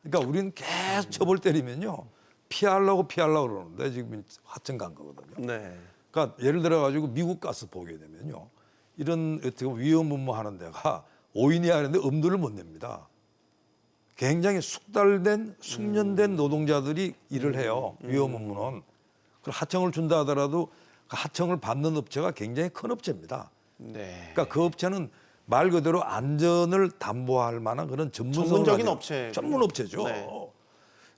[SPEAKER 4] 그러니까 우리는 계속 처벌 때리면요 피하려고 그러는데 지금 하청 간 거거든요.
[SPEAKER 1] 네.
[SPEAKER 4] 그러니까 예를 들어 가지고 미국 가서 보게 되면요 이런 어떻게 위험 업무 하는 데가 5인이 하는데 엄두를 못 냅니다. 굉장히 숙련된 노동자들이 일을 해요. 위험 업무는. 그 하청을 준다 하더라도 그 하청을 받는 업체가 굉장히 큰 업체입니다.
[SPEAKER 1] 네.
[SPEAKER 4] 그러니까 그 업체는 말 그대로 안전을 담보할 만한 그런
[SPEAKER 1] 전문적인 업체.
[SPEAKER 4] 전문 업체죠.
[SPEAKER 1] 네.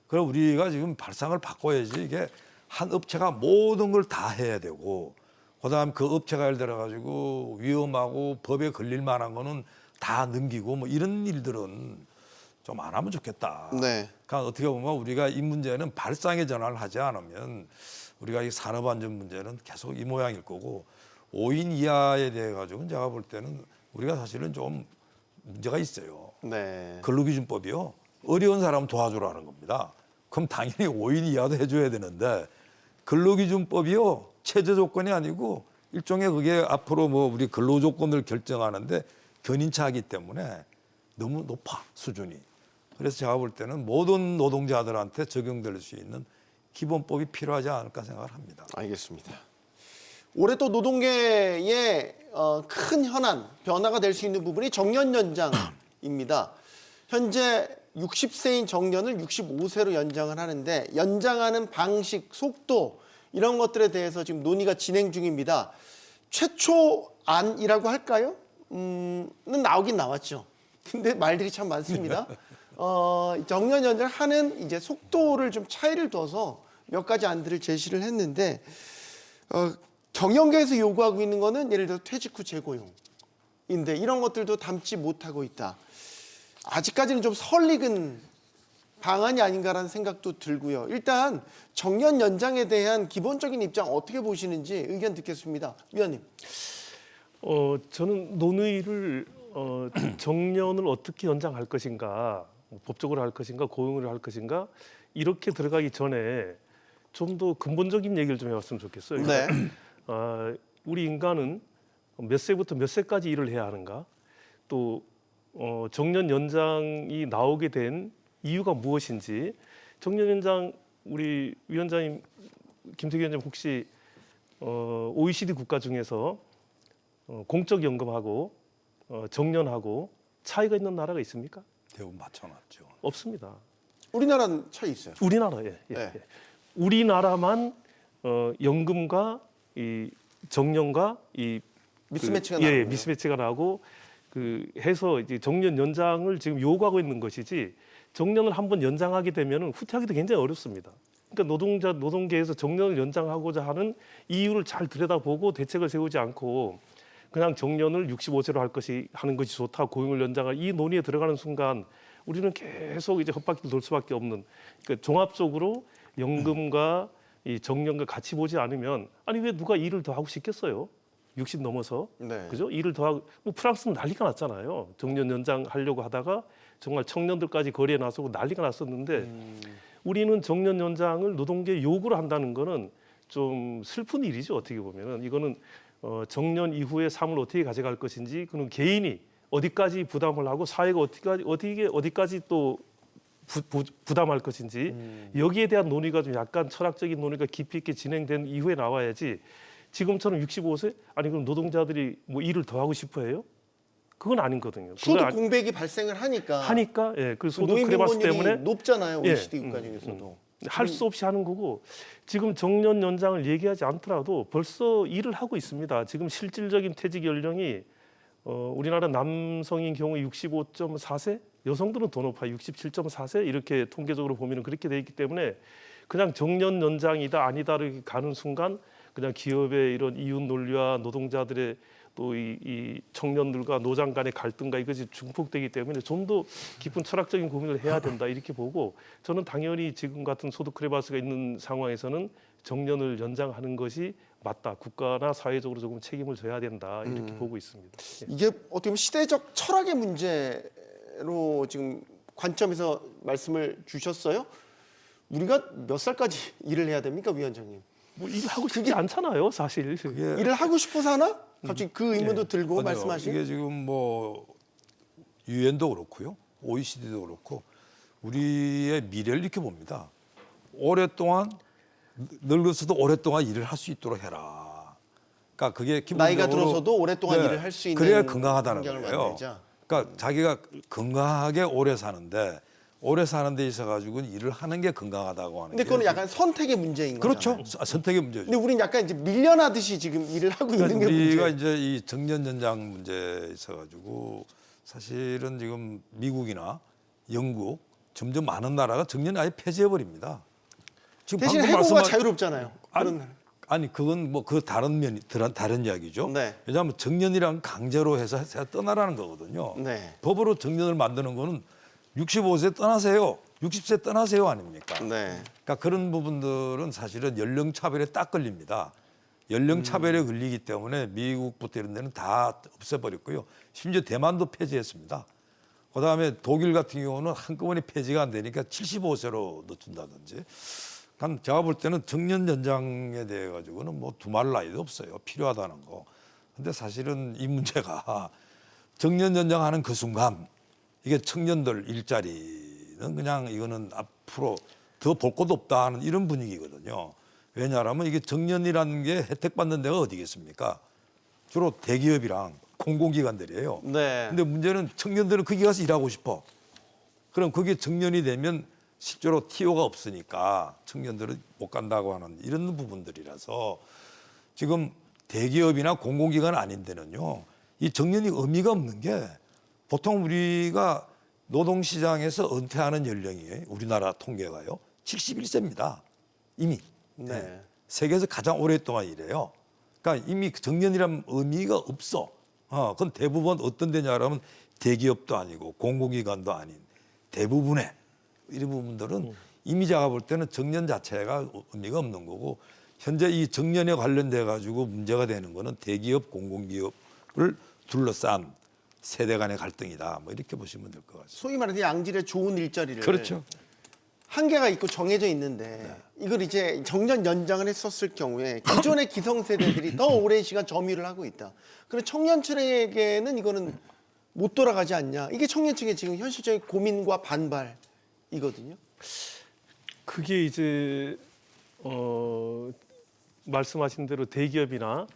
[SPEAKER 4] 그럼 우리가 지금 발상을 바꿔야지 이게 한 업체가 모든 걸 다 해야 되고 그다음 그 업체가 예를 들어 가지고 위험하고 법에 걸릴 만한 거는 다 넘기고 뭐 이런 일들은 좀 안 하면 좋겠다.
[SPEAKER 1] 네.
[SPEAKER 4] 그러니까 어떻게 보면 우리가 이 문제는 발상의 전환을 하지 않으면 우리가 이 산업안전 문제는 계속 이 모양일 거고 5인 이하에 대해 가지고는 제가 볼 때는 우리가 사실은 좀 문제가 있어요.
[SPEAKER 1] 네.
[SPEAKER 4] 근로기준법이요. 어려운 사람 도와주라는 겁니다. 그럼 당연히 5인 이하도 해줘야 되는데 근로기준법이요. 체제 조건이 아니고 일종의 그게 앞으로 뭐 우리 근로조건을 결정하는데 견인차이기 때문에 너무 높아 수준이. 그래서 제가 볼 때는 모든 노동자들한테 적용될 수 있는 기본법이 필요하지 않을까 생각을 합니다.
[SPEAKER 1] 알겠습니다. 올해 또 노동계의 큰 현안, 변화가 될 수 있는 부분이 정년 연장입니다. 현재 60세인 정년을 65세로 연장을 하는데 연장하는 방식, 속도 이런 것들에 대해서 지금 논의가 진행 중입니다. 최초안이라고 할까요? 는 나오긴 나왔죠. 근데 말들이 참 많습니다. 정년 연장을 하는 이제 속도를 좀 차이를 둬서 몇 가지 안들을 제시를 했는데 경영계에서 요구하고 있는 거는 예를 들어 퇴직 후 재고용인데 이런 것들도 담지 못하고 있다. 아직까지는 좀 설익은 방안이 아닌가라는 생각도 들고요. 일단 정년 연장에 대한 기본적인 입장 어떻게 보시는지 의견 듣겠습니다. 위원님.
[SPEAKER 5] 저는 논의를 정년을 어떻게 연장할 것인가, 법적으로 할 것인가, 고용을 할 것인가 이렇게 들어가기 전에 좀 더 근본적인 얘기를 좀 해봤으면 좋겠어요.
[SPEAKER 1] 네.
[SPEAKER 5] 우리 인간은 몇 세부터 몇 세까지 일을 해야 하는가, 또 정년 연장이 나오게 된 이유가 무엇인지, 정년 연장 우리 위원장님 김태기 위원장 혹시 OECD 국가 중에서 공적연금하고 정년하고 차이가 있는 나라가 있습니까?
[SPEAKER 4] 대부분 맞춰놨죠.
[SPEAKER 5] 없습니다.
[SPEAKER 1] 우리나라는 차이 있어요.
[SPEAKER 5] 우리나라에
[SPEAKER 1] 네.
[SPEAKER 5] 우리나라만 연금과 이 정년과 이
[SPEAKER 1] 미스매치가
[SPEAKER 5] 예,
[SPEAKER 1] 나고요.
[SPEAKER 5] 미스매치가 나고 그 해서 이제 정년 연장을 지금 요구하고 있는 것이지 정년을 한번 연장하게 되면은 후퇴하기도 굉장히 어렵습니다. 그러니까 노동계에서 정년을 연장하고자 하는 이유를 잘 들여다보고 대책을 세우지 않고 그냥 정년을 65세로 하는 것이 좋다, 고용을 연장할 이 논의에 들어가는 순간 우리는 계속 이제 헛바퀴를 돌 수밖에 없는. 그러니까 종합적으로 연금과 이 정년과 같이 보지 않으면 아니 왜 누가 일을 더 하고 싶겠어요? 60 넘어서
[SPEAKER 1] 네.
[SPEAKER 5] 그죠? 일을 더 하고 뭐 프랑스는 난리가 났잖아요. 정년 연장 하려고 하다가 정말 청년들까지 거리에 나서고 난리가 났었는데 우리는 정년 연장을 노동계 요구를 한다는 거는 좀 슬픈 일이죠. 어떻게 보면은 이거는 정년 이후의 삶을 어떻게 가져갈 것인지 그는 개인이 어디까지 부담을 하고 사회가 어디까지 또 부담할 것인지 여기에 대한 논의가 좀 약간 철학적인 논의가 깊이 있게 진행된 이후에 나와야지 지금처럼 65세 아니 그럼 노동자들이 뭐 일을 더 하고 싶어해요? 그건 아니거든요.
[SPEAKER 1] 소득 공백이 발생을 하니까
[SPEAKER 5] 예, 그 소득
[SPEAKER 1] 노인
[SPEAKER 5] 그래봤을
[SPEAKER 1] 빈곤율이
[SPEAKER 5] 때문에
[SPEAKER 1] 높잖아요.
[SPEAKER 5] 예,
[SPEAKER 1] OECD 국가 중에서도.
[SPEAKER 5] 할 수 없이 하는 거고 지금 정년 연장을 얘기하지 않더라도 벌써 일을 하고 있습니다. 지금 실질적인 퇴직 연령이 우리나라 남성인 경우 65.4세, 여성들은 더 높아요. 67.4세 이렇게 통계적으로 보면 그렇게 돼 있기 때문에 그냥 정년 연장이다 아니다를 가는 순간 그냥 기업의 이런 이윤 논리와 노동자들의 또 이 청년들과 노장 간의 갈등과 이것이 증폭되기 때문에 좀 더 깊은 철학적인 고민을 해야 된다 이렇게 보고 저는 당연히 지금 같은 소득 크레바스가 있는 상황에서는 정년을 연장하는 것이 맞다. 국가나 사회적으로 조금 책임을 져야 된다 이렇게 보고 있습니다. 예.
[SPEAKER 1] 이게 어떻게 보면 시대적 철학의 문제로 지금 관점에서 말씀을 주셨어요. 우리가 몇 살까지 일을 해야 됩니까, 위원장님?
[SPEAKER 5] 뭐 일하고 싶지 않잖아요, 사실.
[SPEAKER 4] 그게
[SPEAKER 1] 일을 하고 싶어서 하나? 갑자기 그 의문도 들고
[SPEAKER 4] 아니요.
[SPEAKER 1] 말씀하신.
[SPEAKER 4] 이게 지금 뭐 유엔도 그렇고요, OECD도 그렇고 우리의 미래를 이렇게 봅니다. 오랫동안 늙어서도 오랫동안 일을 할 수 있도록 해라. 그러니까 그게 기본적으로
[SPEAKER 1] 나이가 들어서도 오랫동안 일을 할 수 있는
[SPEAKER 4] 그래야 건강하다는
[SPEAKER 1] 환경을
[SPEAKER 4] 거예요.
[SPEAKER 1] 만들자.
[SPEAKER 4] 그러니까 자기가 건강하게 오래 사는데 오래 사는 데 있어 가지고는 일을 하는 게 건강하다고 하는
[SPEAKER 1] 근데
[SPEAKER 4] 게
[SPEAKER 1] 그거는 약간 선택의 문제인 거잖아요.
[SPEAKER 4] 그렇죠. 선택의 문제죠.
[SPEAKER 1] 근데 우리는 약간 이제 밀려나듯이 지금 일을 하고 있는
[SPEAKER 4] 그러니까
[SPEAKER 1] 게
[SPEAKER 4] 우리가
[SPEAKER 1] 문제.
[SPEAKER 4] 이제 이 정년 연장 문제에 있어 가지고 사실은 지금 미국이나 영국 점점 많은 나라가 정년을 아예 폐지해 버립니다. 지금
[SPEAKER 1] 대신
[SPEAKER 4] 방금
[SPEAKER 1] 해고가
[SPEAKER 4] 말씀하-
[SPEAKER 1] 자유롭잖아요.
[SPEAKER 4] 아니,
[SPEAKER 1] 그런 나라.
[SPEAKER 4] 아니 그건 뭐 그 다른 이야기죠.
[SPEAKER 1] 네.
[SPEAKER 4] 왜냐하면 정년이랑 강제로 해서 떠나라는 거거든요.
[SPEAKER 1] 네.
[SPEAKER 4] 법으로 정년을 만드는 거는 65세 떠나세요, 60세 떠나세요 아닙니까?
[SPEAKER 1] 네.
[SPEAKER 4] 그러니까 그런 부분들은 사실은 연령 차별에 딱 걸립니다. 연령 차별에 걸리기 때문에 미국부터 이런 데는 다 없애버렸고요. 심지어 대만도 폐지했습니다. 그다음에 독일 같은 경우는 한꺼번에 폐지가 안 되니까 75세로 늦춘다든지. 그러니까 제가 볼 때는 정년 연장에 대해 가지고는 뭐 두말 나위도 없어요. 필요하다는 거. 근데 사실은 이 문제가 정년 연장하는 그 순간 이게 청년들 일자리는 그냥 이거는 앞으로 더 볼 것도 없다 하는 이런 분위기거든요. 왜냐하면 이게 정년이라는 게 혜택받는 데가 어디겠습니까? 주로 대기업이랑 공공기관들이에요.
[SPEAKER 1] 네.
[SPEAKER 4] 근데 문제는 청년들은 거기 가서 일하고 싶어. 그럼 그게 정년이 되면 실제로 TO가 없으니까 청년들은 못 간다고 하는 이런 부분들이라서 지금 대기업이나 공공기관 아닌 데는요. 이 정년이 의미가 없는 게 보통 우리가 노동시장에서 은퇴하는 연령이 우리나라 통계가요. 71세입니다. 이미.
[SPEAKER 1] 네.
[SPEAKER 4] 세계에서 가장 오랫동안 일해요. 그러니까 이미 정년이란 의미가 없어. 그건 대부분 어떤 데냐라면 대기업도 아니고 공공기관도 아닌 대부분의 이런 부분들은 이미 제가 볼 때는 정년 자체가 의미가 없는 거고 현재 이 정년에 관련돼 가지고 문제가 되는 거는 대기업 공공기업을 둘러싼 세대 간의 갈등이다. 뭐 이렇게 보시면 될 것 같습니다.
[SPEAKER 1] 소위 말해서 양질의 좋은 일자리를
[SPEAKER 4] 그렇죠.
[SPEAKER 1] 한계가 있고 정해져 있는데 이걸 이제 정년 연장을 했었을 경우에 기존의 기성세대들이 더 오랜 시간 점유를 하고 있다. 그리고 청년층에게는 이거는 못 돌아가지 않냐. 이게 청년층의 지금 현실적인 고민과 반발이거든요.
[SPEAKER 5] 그게 이제 말씀하신 대로 대기업이나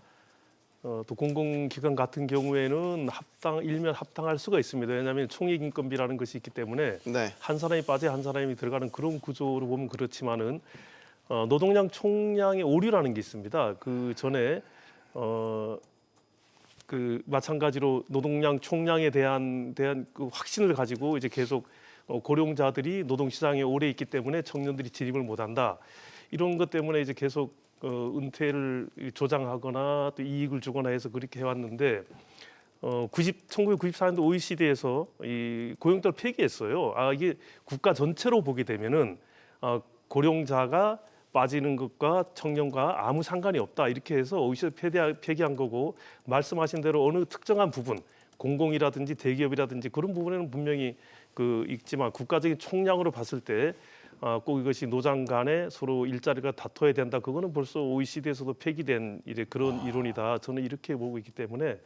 [SPEAKER 5] 또 공공기관 같은 경우에는 일면 합당할 수가 있습니다. 왜냐하면 총액인건비라는 것이 있기 때문에
[SPEAKER 1] 네.
[SPEAKER 5] 한 사람이 빠져 한 사람이 들어가는 그런 구조로 보면 그렇지만은 노동량 총량의 오류라는 게 있습니다. 그 전에 그 마찬가지로 노동량 총량에 대한 그 확신을 가지고 이제 계속 고령자들이 노동시장에 오래 있기 때문에 청년들이 진입을 못한다. 이런 것 때문에 이제 계속 은퇴를 조장하거나 또 이익을 주거나 해서 그렇게 해왔는데 1994년도 OECD에서 이 고용자를 폐기했어요. 이게 국가 전체로 보게 되면은 고령자가 빠지는 것과 청년과 아무 상관이 없다 이렇게 해서 OECD 폐기한 거고 말씀하신 대로 어느 특정한 부분 공공이라든지 대기업이라든지 그런 부분에는 분명히 있지만 국가적인 총량으로 봤을 때 꼭 이것이 노장 간에 서로 일자리가 다퉈야 된다. 그거는 벌써 OECD에서도 폐기된 그런 이론이다. 저는 이렇게 보고 있기 때문에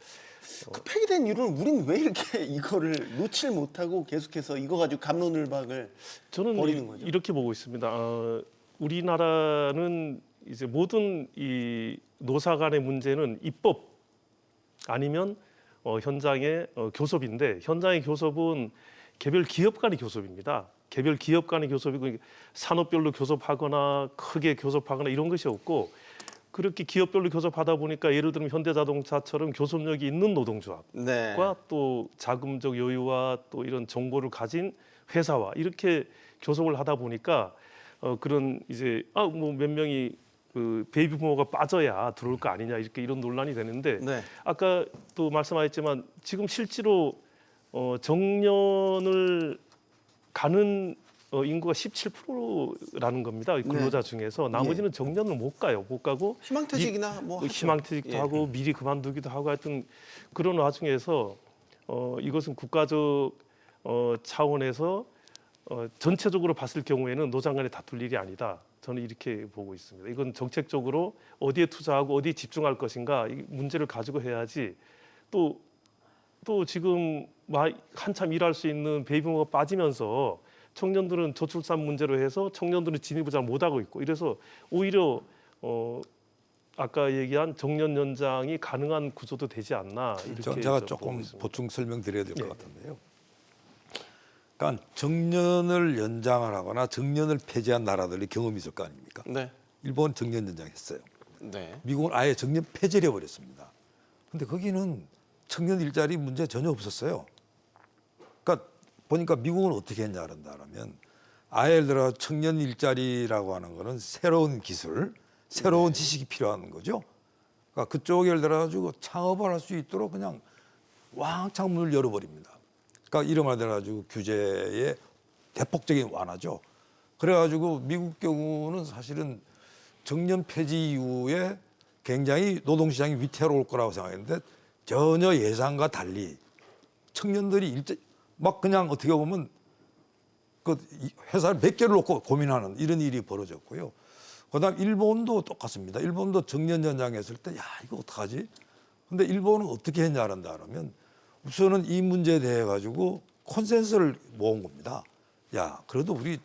[SPEAKER 1] 그 폐기된 이유는 우린 왜 이렇게 이거를 놓질 못하고 계속해서 이거 가지고 갑론을박을
[SPEAKER 5] 저는
[SPEAKER 1] 벌이는 거죠?
[SPEAKER 5] 이렇게 보고 있습니다. 우리나라는 이제 모든 이 노사 간의 문제는 입법 아니면 현장의 교섭인데 현장의 교섭은 개별 기업 간의 교섭입니다. 개별 기업 간의 교섭이고 산업별로 교섭하거나 크게 교섭하거나 이런 것이 없고 그렇게 기업별로 교섭하다 보니까 예를 들면 현대자동차처럼 교섭력이 있는 노동조합과
[SPEAKER 1] 네.
[SPEAKER 5] 또 자금적 여유와 또 이런 정보를 가진 회사와 이렇게 교섭을 하다 보니까 그런 이제 뭐 몇 명이 그 베이비 부모가 빠져야 들어올 거 아니냐 이런 논란이 되는데
[SPEAKER 1] 네.
[SPEAKER 5] 아까 또 말씀하셨지만 지금 실제로 정년을 가는 인구가 17%라는 겁니다. 근로자 중에서 나머지는 정년을 못 가요. 못 가고
[SPEAKER 1] 희망퇴직이나 뭐 하죠.
[SPEAKER 5] 희망퇴직도
[SPEAKER 1] 예.
[SPEAKER 5] 하고 미리 그만두기도 하고 하여튼 그런 와중에서 이것은 국가적 차원에서 전체적으로 봤을 경우에는 노장 간에 다툴 일이 아니다. 저는 이렇게 보고 있습니다. 이건 정책적으로 어디에 투자하고 어디에 집중할 것인가 이 문제를 가지고 해야지 또 지금 한참 일할 수 있는 베이비부모가 빠지면서 청년들은 저출산 문제로 해서 청년들은 진입을 잘 못하고 있고 이래서 오히려 아까 얘기한 정년 연장이 가능한 구조도 되지 않나 이렇게
[SPEAKER 4] 제가
[SPEAKER 5] 보고
[SPEAKER 4] 조금
[SPEAKER 5] 있습니다.
[SPEAKER 4] 보충 설명드려야 될 것
[SPEAKER 5] 예.
[SPEAKER 4] 같은데요. 그러니까 정년을 연장을 하거나 정년을 폐지한 나라들이 경험이 있을 거 아닙니까?
[SPEAKER 1] 네.
[SPEAKER 4] 일본 정년 연장했어요.
[SPEAKER 1] 네.
[SPEAKER 4] 미국은 아예 정년 폐지를 해버렸습니다. 근데 거기는 청년 일자리 문제 전혀 없었어요. 그러니까 보니까 미국은 어떻게 했냐 그런다면 아예 예를 들어 청년 일자리라고 하는 거는 새로운 기술, 새로운 지식이 필요한 거죠. 그러니까 그쪽에 예를 들어가지고 창업을 할 수 있도록 그냥 왕창 문을 열어버립니다. 그러니까 이런 말 들어가지고 규제의 대폭적인 완화죠. 그래가지고 미국 경우는 사실은 정년 폐지 이후에 굉장히 노동시장이 위태로울 거라고 생각했는데 전혀 예상과 달리 청년들이 막 그냥 어떻게 보면 그 회사를 몇 개를 놓고 고민하는 이런 일이 벌어졌고요. 그다음 일본도 똑같습니다. 일본도 정년 연장했을 때 야 이거 어떡하지? 근데 일본은 어떻게 했냐란다 그러면 우선은 이 문제에 대해 가지고 콘센서스를 모은 겁니다. 야 그래도 우리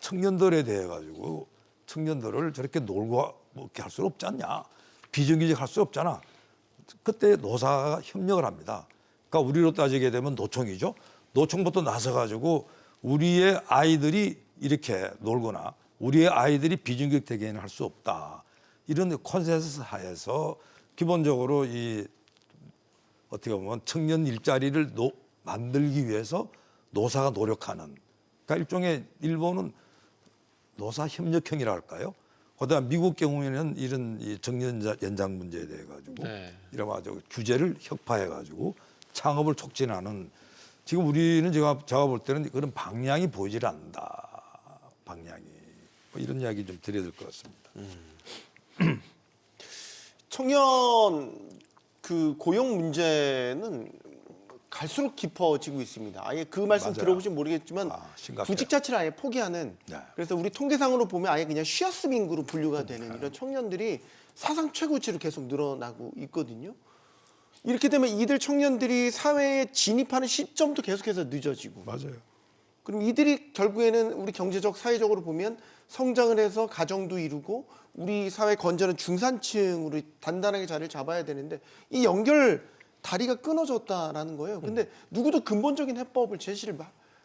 [SPEAKER 4] 청년들에 대해 가지고 청년들을 저렇게 놀고 뭐 이렇게 할 수 없지 않냐? 비정규직 할 수 없잖아. 그때 노사가 협력을 합니다. 그러니까 우리로 따지게 되면 노총이죠. 노총부터 나서 가지고 우리의 아이들이 이렇게 놀거나 우리의 아이들이 비정규직 되게는 할 수 없다. 이런 컨센서스 하에서 기본적으로 이 어떻게 보면 청년 일자리를 만들기 위해서 노사가 노력하는. 그러니까 일종의 일본은 노사 협력형이라 할까요? 그다음 미국 경우에는 이런 이 정년 연장 문제에 대해 가지고 이런 아주 규제를 혁파해 가지고 창업을 촉진하는. 지금 우리는 제가 볼 때는 그런 방향이 보이질 않는다. 방향이 뭐 이런 이야기 좀 드려야 될 것 같습니다.
[SPEAKER 1] 청년 그 고용 문제는 갈수록 깊어지고 있습니다. 아예 그 말씀
[SPEAKER 4] 맞아요.
[SPEAKER 1] 들어보시면 모르겠지만
[SPEAKER 4] 심각해요.
[SPEAKER 1] 구직 자체를 아예 포기하는.
[SPEAKER 4] 네.
[SPEAKER 1] 그래서 우리 통계상으로 보면 아예 그냥 쉬어스 빈구로 분류가 되는 이런 청년들이 사상 최고치로 계속 늘어나고 있거든요. 이렇게 되면 이들 청년들이 사회에 진입하는 시점도 계속해서 늦어지고.
[SPEAKER 4] 맞아요.
[SPEAKER 1] 그럼 이들이 결국에는 우리 경제적, 사회적으로 보면 성장을 해서 가정도 이루고 우리 사회 건전한 중산층으로 단단하게 자리를 잡아야 되는데 이 연결 다리가 끊어졌다라는 거예요. 근데 누구도 근본적인 해법을 제시를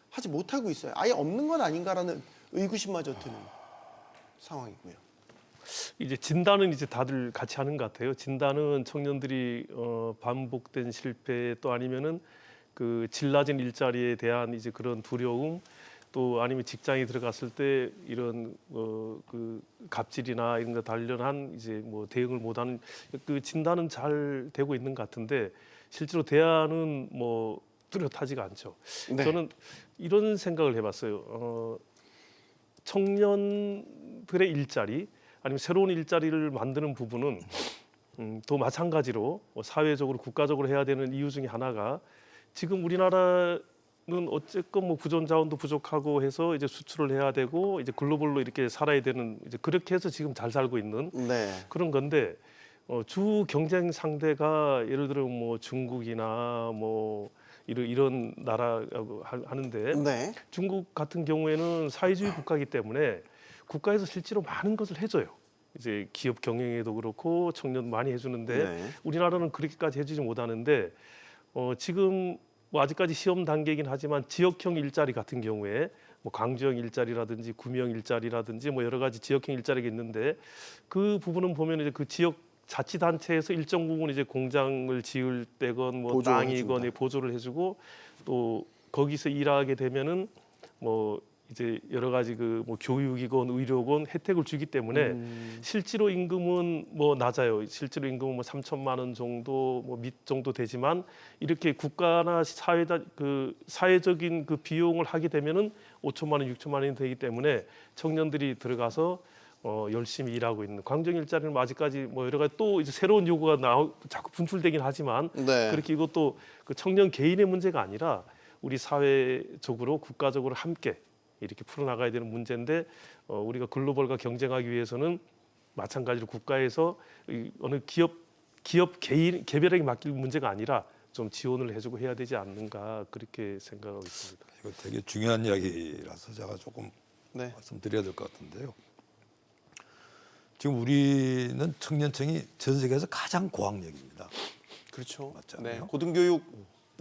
[SPEAKER 1] 하지 못하고 있어요. 아예 없는 건 아닌가라는 의구심마저 드는 상황이고요.
[SPEAKER 5] 이제 진단은 이제 다들 같이 하는 것 같아요. 진단은 청년들이 반복된 실패 또 아니면은 그 질 낮은 일자리에 대한 이제 그런 두려움 또 아니면 직장에 들어갔을 때 이런 그 갑질이나 이런 거 관련한 이제 뭐 대응을 못하는 그 진단은 잘 되고 있는 것 같은데 실제로 대안은 뭐 뚜렷하지가 않죠.
[SPEAKER 1] 네.
[SPEAKER 5] 저는 이런 생각을 해봤어요. 청년들의 일자리 아니면 새로운 일자리를 만드는 부분은 또 마찬가지로 사회적으로 국가적으로 해야 되는 이유 중에 하나가 지금 우리나라는 어쨌건 뭐 구전 자원도 부족하고 해서 이제 수출을 해야 되고 이제 글로벌로 이렇게 살아야 되는 이제 그렇게 해서 지금 잘 살고 있는
[SPEAKER 1] 네.
[SPEAKER 5] 그런 건데 주 경쟁 상대가 예를 들어 뭐 중국이나 뭐 이런 나라라고 하는데
[SPEAKER 1] 네.
[SPEAKER 5] 중국 같은 경우에는 사회주의 국가이기 때문에 국가에서 실제로 많은 것을 해줘요. 이제 기업 경영에도 그렇고 청년 많이 해주는데
[SPEAKER 1] 네.
[SPEAKER 5] 우리나라는 그렇게까지 해주지 못하는데 지금 뭐 아직까지 시험 단계이긴 하지만 지역형 일자리 같은 경우에 뭐 광주형 일자리라든지 구미형 일자리라든지 뭐 여러 가지 지역형 일자리가 있는데 그 부분은 보면 이제 그 지역 자치단체에서 일정 부분 이제 공장을 지을 때건 뭐
[SPEAKER 1] 보조를
[SPEAKER 5] 땅이건
[SPEAKER 1] 해준다.
[SPEAKER 5] 보조를 해주고 또 거기서 일하게 되면은 뭐 이제 여러 가지 그 뭐 교육이건 의료건 혜택을 주기 때문에 실제로 임금은 뭐 낮아요. 실제로 임금은 뭐 3천만 원 정도 뭐 밑 정도 되지만 이렇게 국가나 사회다 그 사회적인 그 비용을 하게 되면은 5천만 원, 6천만 원이 되기 때문에 청년들이 들어가서 열심히 일하고 있는 광정 일자리는 뭐 아직까지 뭐 여러 가지 또 이제 새로운 요구가 자꾸 분출되긴 하지만
[SPEAKER 1] 네.
[SPEAKER 5] 그렇게 이것도 그 청년 개인의 문제가 아니라 우리 사회적으로 국가적으로 함께 이렇게 풀어나가야 되는 문제인데 우리가 글로벌과 경쟁하기 위해서는 마찬가지로 국가에서 어느 기업 개별에게 맡길 문제가 아니라 좀 지원을 해주고 해야 되지 않는가 그렇게 생각하고 있습니다.
[SPEAKER 4] 이거 되게 중요한 이야기라서 제가 조금
[SPEAKER 1] 네.
[SPEAKER 4] 말씀드려야 될 것 같은데요. 지금 우리는 청년층이 전 세계에서 가장 고학력입니다.
[SPEAKER 1] 그렇죠.
[SPEAKER 4] 맞잖아요.
[SPEAKER 1] 네. 고등교육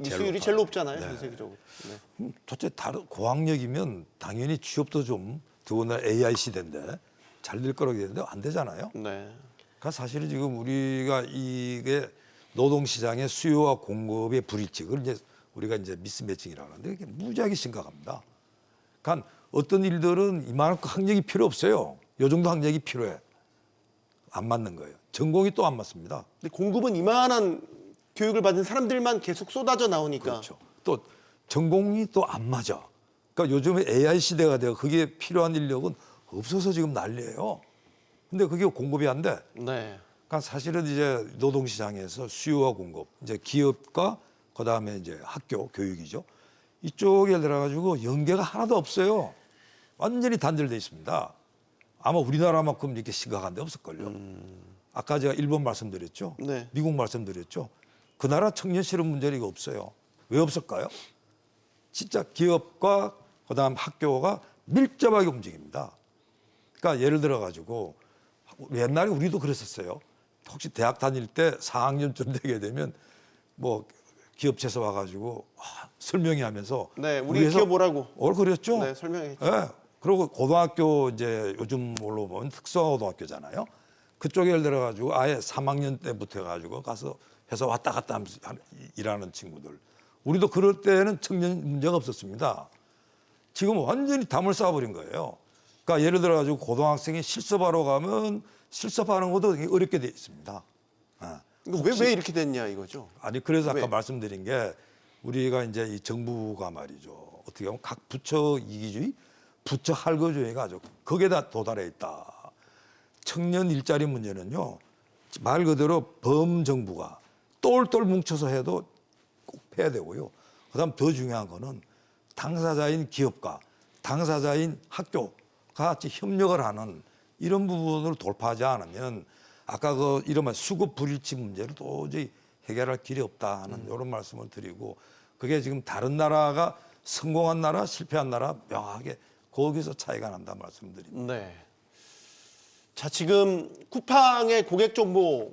[SPEAKER 1] 수율이 제일 높잖아요.
[SPEAKER 4] 네.
[SPEAKER 1] 전 세계적으로. 네.
[SPEAKER 4] 도대체 다른 고학력이면 당연히 취업도 좀 더구나 AI 시대인데 잘 될 거라고 했는데 안 되잖아요.
[SPEAKER 1] 네.
[SPEAKER 4] 그러니까 사실은 지금 우리가 이게 노동시장의 수요와 공급의 불일치, 그걸 이제 우리가 이제 미스매칭이라고 하는데 이게 무지하게 심각합니다. 그러니까 어떤 일들은 이만큼 학력이 필요 없어요. 요 정도 학력이 필요해. 안 맞는 거예요. 전공이 또 안 맞습니다.
[SPEAKER 1] 근데 공급은 이만한 교육을 받은 사람들만 계속 쏟아져 나오니까.
[SPEAKER 4] 그렇죠. 또 전공이 또 안 맞아. 그러니까 요즘에 AI 시대가 되어 그게 필요한 인력은 없어서 지금 난리예요. 근데 그게 공급이 안 돼.
[SPEAKER 1] 네.
[SPEAKER 4] 그러니까 사실은 이제 노동시장에서 수요와 공급, 이제 기업과 그다음에 이제 학교 교육이죠. 이쪽에 들어가지고 연계가 하나도 없어요. 완전히 단절돼 있습니다. 아마 우리나라만큼 이렇게 심각한 데 없을걸요. 아까 제가 일본 말씀드렸죠.
[SPEAKER 1] 네.
[SPEAKER 4] 미국 말씀드렸죠. 그 나라 청년 실업 문제는 이거 없어요. 왜 없을까요? 진짜 기업과 그다음 학교가 밀접하게 움직입니다. 그러니까 예를 들어 가지고 옛날에 우리도 그랬었어요. 혹시 대학 다닐 때 4학년쯤 되게 되면 뭐 기업체에서 와가지고 설명회 하면서
[SPEAKER 1] 네, 우리 기업 오라고.
[SPEAKER 4] 그랬죠.
[SPEAKER 1] 네, 설명했죠.
[SPEAKER 4] 예. 그리고 고등학교 이제 요즘 뭘로 보면 특성화고등학교잖아요. 그쪽에 예를 들어 가지고 아예 3학년 때부터 해가지고 가서 해서 왔다 갔다 하면서 일하는 친구들. 우리도 그럴 때는 청년 문제가 없었습니다. 지금 완전히 담을 쌓아버린 거예요. 그러니까 예를 들어 가지고 고등학생이 실습하러 가면 실습하는 것도 되게 어렵게 돼 있습니다.
[SPEAKER 1] 이거 왜 이렇게 됐냐 이거죠.
[SPEAKER 4] 아니 그래서 아까
[SPEAKER 1] 왜?
[SPEAKER 4] 말씀드린 게 우리가 이제 이 정부가 말이죠. 어떻게 보면 각 부처 이기주의, 부처 할거주의가 아주 거기에다 도달해 있다. 청년 일자리 문제는요. 말 그대로 범정부가 똘똘 뭉쳐서 해도 꼭 해야 되고요. 그다음 더 중요한 거는 당사자인 기업과 당사자인 학교가 같이 협력을 하는 이런 부분을 돌파하지 않으면 아까 그 이른바 수급 불일치 문제를 도저히 해결할 길이 없다 하는 이런 말씀을 드리고 그게 지금 다른 나라가 성공한 나라, 실패한 나라 명확하게 거기서 차이가 난다 말씀드립니다.
[SPEAKER 1] 네. 자, 지금 쿠팡의 고객 정보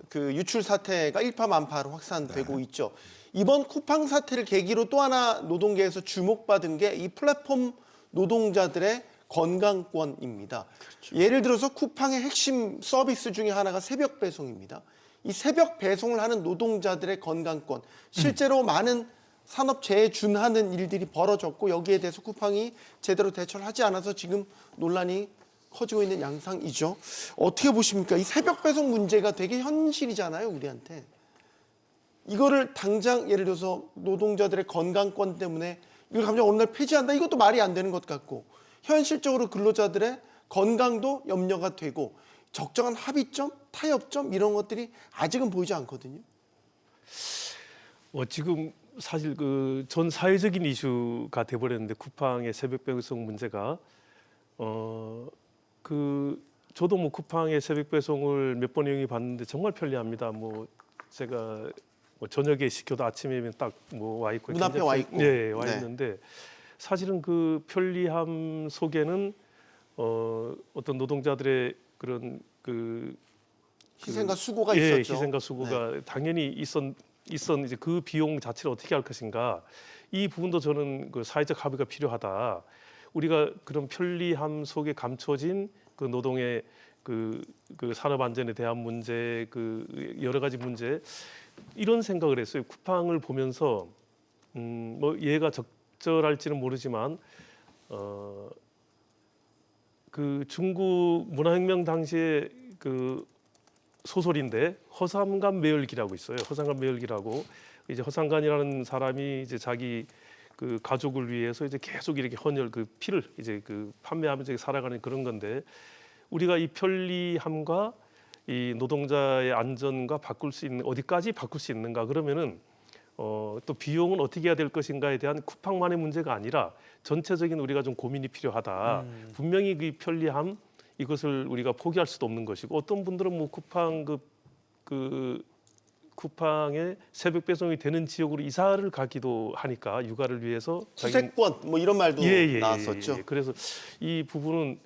[SPEAKER 1] 그 유출 사태가 일파만파로 확산되고 있죠. 이번 쿠팡 사태를 계기로 또 하나 노동계에서 주목받은 게 이 플랫폼 노동자들의 건강권입니다. 예를 들어서 쿠팡의 핵심 서비스 중에 하나가 새벽 배송입니다. 이 새벽 배송을 하는 노동자들의 건강권, 실제로 많은 산업재해에 준하는 일들이 벌어졌고 여기에 대해서 쿠팡이 제대로 대처를 하지 않아서 지금 논란이 커지고 있는 양상이죠. 어떻게 보십니까? 이 새벽 배송 문제가 되게 현실이잖아요, 우리한테. 이거를 당장 예를 들어서 노동자들의 건강권 때문에 이걸 감정 어느 날 폐지한다? 이것도 말이 안 되는 것 같고 현실적으로 근로자들의 건강도 염려가 되고 적정한 합의점, 타협점 이런 것들이 아직은 보이지 않거든요.
[SPEAKER 5] 지금 사실 그 전 사회적인 이슈가 돼버렸는데 쿠팡의 새벽 배송 문제가 그 저도 뭐 쿠팡의 새벽 배송을 몇 번 이용해 봤는데 정말 편리합니다. 뭐 제가 뭐 저녁에 시켜도 아침에면 딱 뭐 와 있고
[SPEAKER 1] 문 앞에 와 있고.
[SPEAKER 5] 네, 와
[SPEAKER 1] 네.
[SPEAKER 5] 있는데 사실은 그 편리함 속에는 어떤 노동자들의 그런 그
[SPEAKER 1] 희생과 수고가
[SPEAKER 5] 예,
[SPEAKER 1] 있었죠.
[SPEAKER 5] 희생과 수고가 당연히 있었 이제 그 비용 자체를 어떻게 할 것인가 이 부분도 저는 그 사회적 합의가 필요하다. 우리가 그런 편리함 속에 감춰진 그 노동의 그 산업 안전에 대한 문제, 그 여러 가지 문제 이런 생각을 했어요. 쿠팡을 보면서 뭐 얘가 적절할지는 모르지만 그 중국 문화혁명 당시에 그 소설인데 허삼간 매열기라고 있어요. 허삼간 매열기라고 이제 허삼간이라는 사람이 이제 자기 그 가족을 위해서 이제 계속 이렇게 헌혈 그 피를 이제 그 판매하면서 살아가는 그런 건데 우리가 이 편리함과 이 노동자의 안전과 바꿀 수 있는 어디까지 바꿀 수 있는가 그러면은 또 비용은 어떻게 해야 될 것인가에 대한 쿠팡만의 문제가 아니라 전체적인 우리가 좀 고민이 필요하다. 분명히 그 편리함 이것을 우리가 포기할 수도 없는 것이고 어떤 분들은 뭐 쿠팡 그 쿠팡의 새벽 배송이 되는 지역으로 이사를 가기도 하니까 육아를 위해서
[SPEAKER 1] 수색권 뭐 이런 말도 나왔었죠.
[SPEAKER 5] 예. 그래서 이 부분은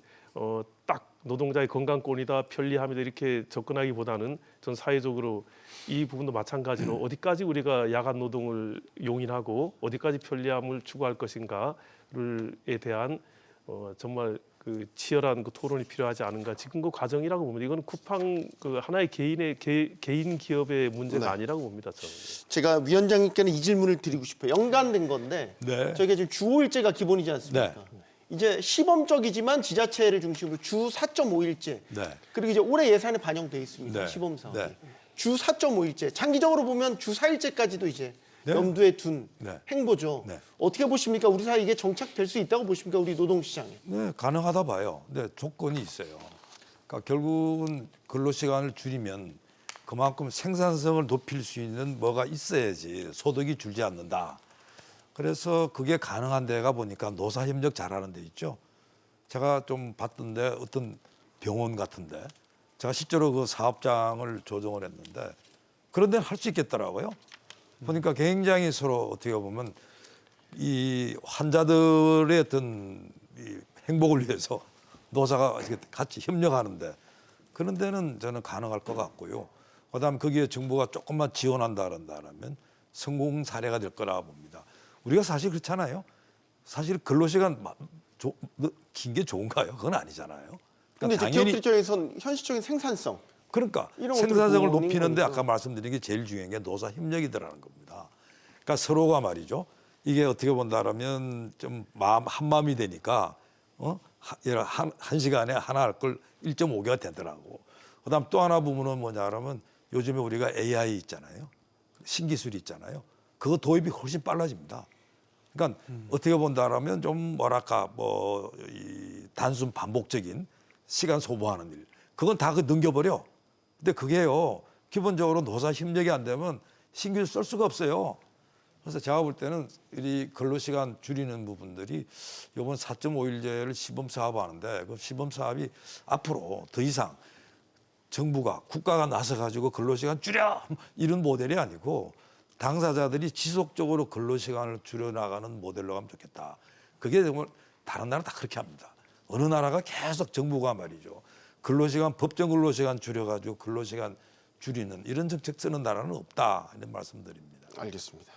[SPEAKER 5] 딱 노동자의 건강권이다 편리함이다 이렇게 접근하기보다는 전 사회적으로 이 부분도 마찬가지로 어디까지 우리가 야간 노동을 용인하고 어디까지 편리함을 추구할 것인가를에 대한 정말 그 치열한 그 토론이 필요하지 않은가. 지금 그 과정이라고 봅니다. 이거는 쿠팡 그 하나의 개인 기업의 문제가
[SPEAKER 1] 네.
[SPEAKER 5] 아니라고 봅니다. 저는.
[SPEAKER 1] 제가 위원장님께는 이 질문을 드리고 싶어요. 연관된 건데
[SPEAKER 4] 네.
[SPEAKER 1] 저희가 지금 주 5일제가 기본이지 않습니까?
[SPEAKER 4] 네.
[SPEAKER 1] 이제 시범적이지만 지자체를 중심으로 주 4.5일제
[SPEAKER 4] 네.
[SPEAKER 1] 그리고 이제 올해 예산에 반영돼 있습니다.
[SPEAKER 4] 네.
[SPEAKER 1] 시범 사업이.
[SPEAKER 4] 네.
[SPEAKER 1] 주 4.5일제 장기적으로 보면 주 4일제까지도 이제
[SPEAKER 4] 네.
[SPEAKER 1] 염두에 둔
[SPEAKER 4] 네.
[SPEAKER 1] 행보죠.
[SPEAKER 4] 네.
[SPEAKER 1] 어떻게 보십니까? 우리 사회 이게 정착될 수 있다고 보십니까? 우리 노동시장에.
[SPEAKER 4] 네, 가능하다 봐요. 근데 조건이 있어요. 그러니까 결국은 근로시간을 줄이면 그만큼 생산성을 높일 수 있는 뭐가 있어야지 소득이 줄지 않는다. 그래서 그게 가능한 데가 보니까 노사협력 잘하는 데 있죠. 제가 좀 봤던데 어떤 병원 같은데 제가 실제로 그 사업장을 조정을 했는데 그런 데는 할 수 있겠더라고요. 보니까 굉장히 서로 어떻게 보면 이 환자들의 어떤 이 행복을 위해서 노사가 같이 협력하는데 그런 데는 저는 가능할 것 같고요. 그다음 거기에 정부가 조금만 지원한다 그런다면 성공 사례가 될 거라 봅니다. 우리가 사실 그렇잖아요. 사실 근로시간 긴 게 좋은가요? 그건 아니잖아요.
[SPEAKER 1] 근데
[SPEAKER 4] 그러니까
[SPEAKER 1] 이제 기업들 입장에선 현실적인 생산성
[SPEAKER 4] 그러니까
[SPEAKER 1] 이런
[SPEAKER 4] 생산성을
[SPEAKER 1] 것도
[SPEAKER 4] 높이는데
[SPEAKER 1] 거니까.
[SPEAKER 4] 아까 말씀드린 게 제일 중요한 게 노사 협력이더라는 겁니다. 그러니까 서로가 말이죠. 이게 어떻게 본다라면 좀 마음 한 마음이 되니까 한 시간에 하나 할 걸 1.5개가 되더라고. 그다음 또 하나 부분은 뭐냐 그러면 요즘에 우리가 AI 있잖아요. 신기술이 있잖아요. 그거 도입이 훨씬 빨라집니다. 그러니까 어떻게 본다라면 좀 뭐랄까 이 단순 반복적인 시간 소모하는 일 그건 다 넘겨버려. 근데 그게요 기본적으로 노사 협력이 안 되면 신규를 쓸 수가 없어요. 그래서 제가 볼 때는 이 근로시간 줄이는 부분들이 이번 4.5일제를 시범 사업하는데 그 시범 사업이 앞으로 더 이상 정부가 국가가 나서 가지고 근로시간 줄여 이런 모델이 아니고 당사자들이 지속적으로 근로시간을 줄여나가는 모델로 가면 좋겠다. 그게 정말 다른 나라 다 그렇게 합니다. 어느 나라가 계속 정부가 말이죠. 근로시간 법정 근로시간 줄여가지고 근로시간 줄이는 이런 정책 쓰는 나라는 없다 이런 말씀드립니다.
[SPEAKER 1] 알겠습니다.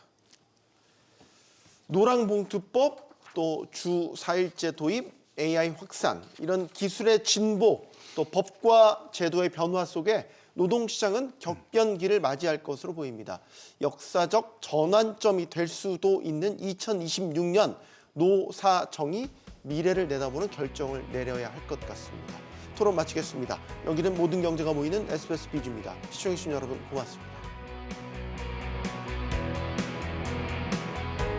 [SPEAKER 1] 노랑봉투법 또 주 4일제 도입, AI 확산 이런 기술의 진보 또 법과 제도의 변화 속에 노동시장은 격변기를 맞이할 것으로 보입니다. 역사적 전환점이 될 수도 있는 2026년 노사정이 미래를 내다보는 결정을 내려야 할 것 같습니다. 토론 마치겠습니다. 여기는 모든 경제가 모이는 SBS 비즈입니다. 시청해주신 여러분 고맙습니다.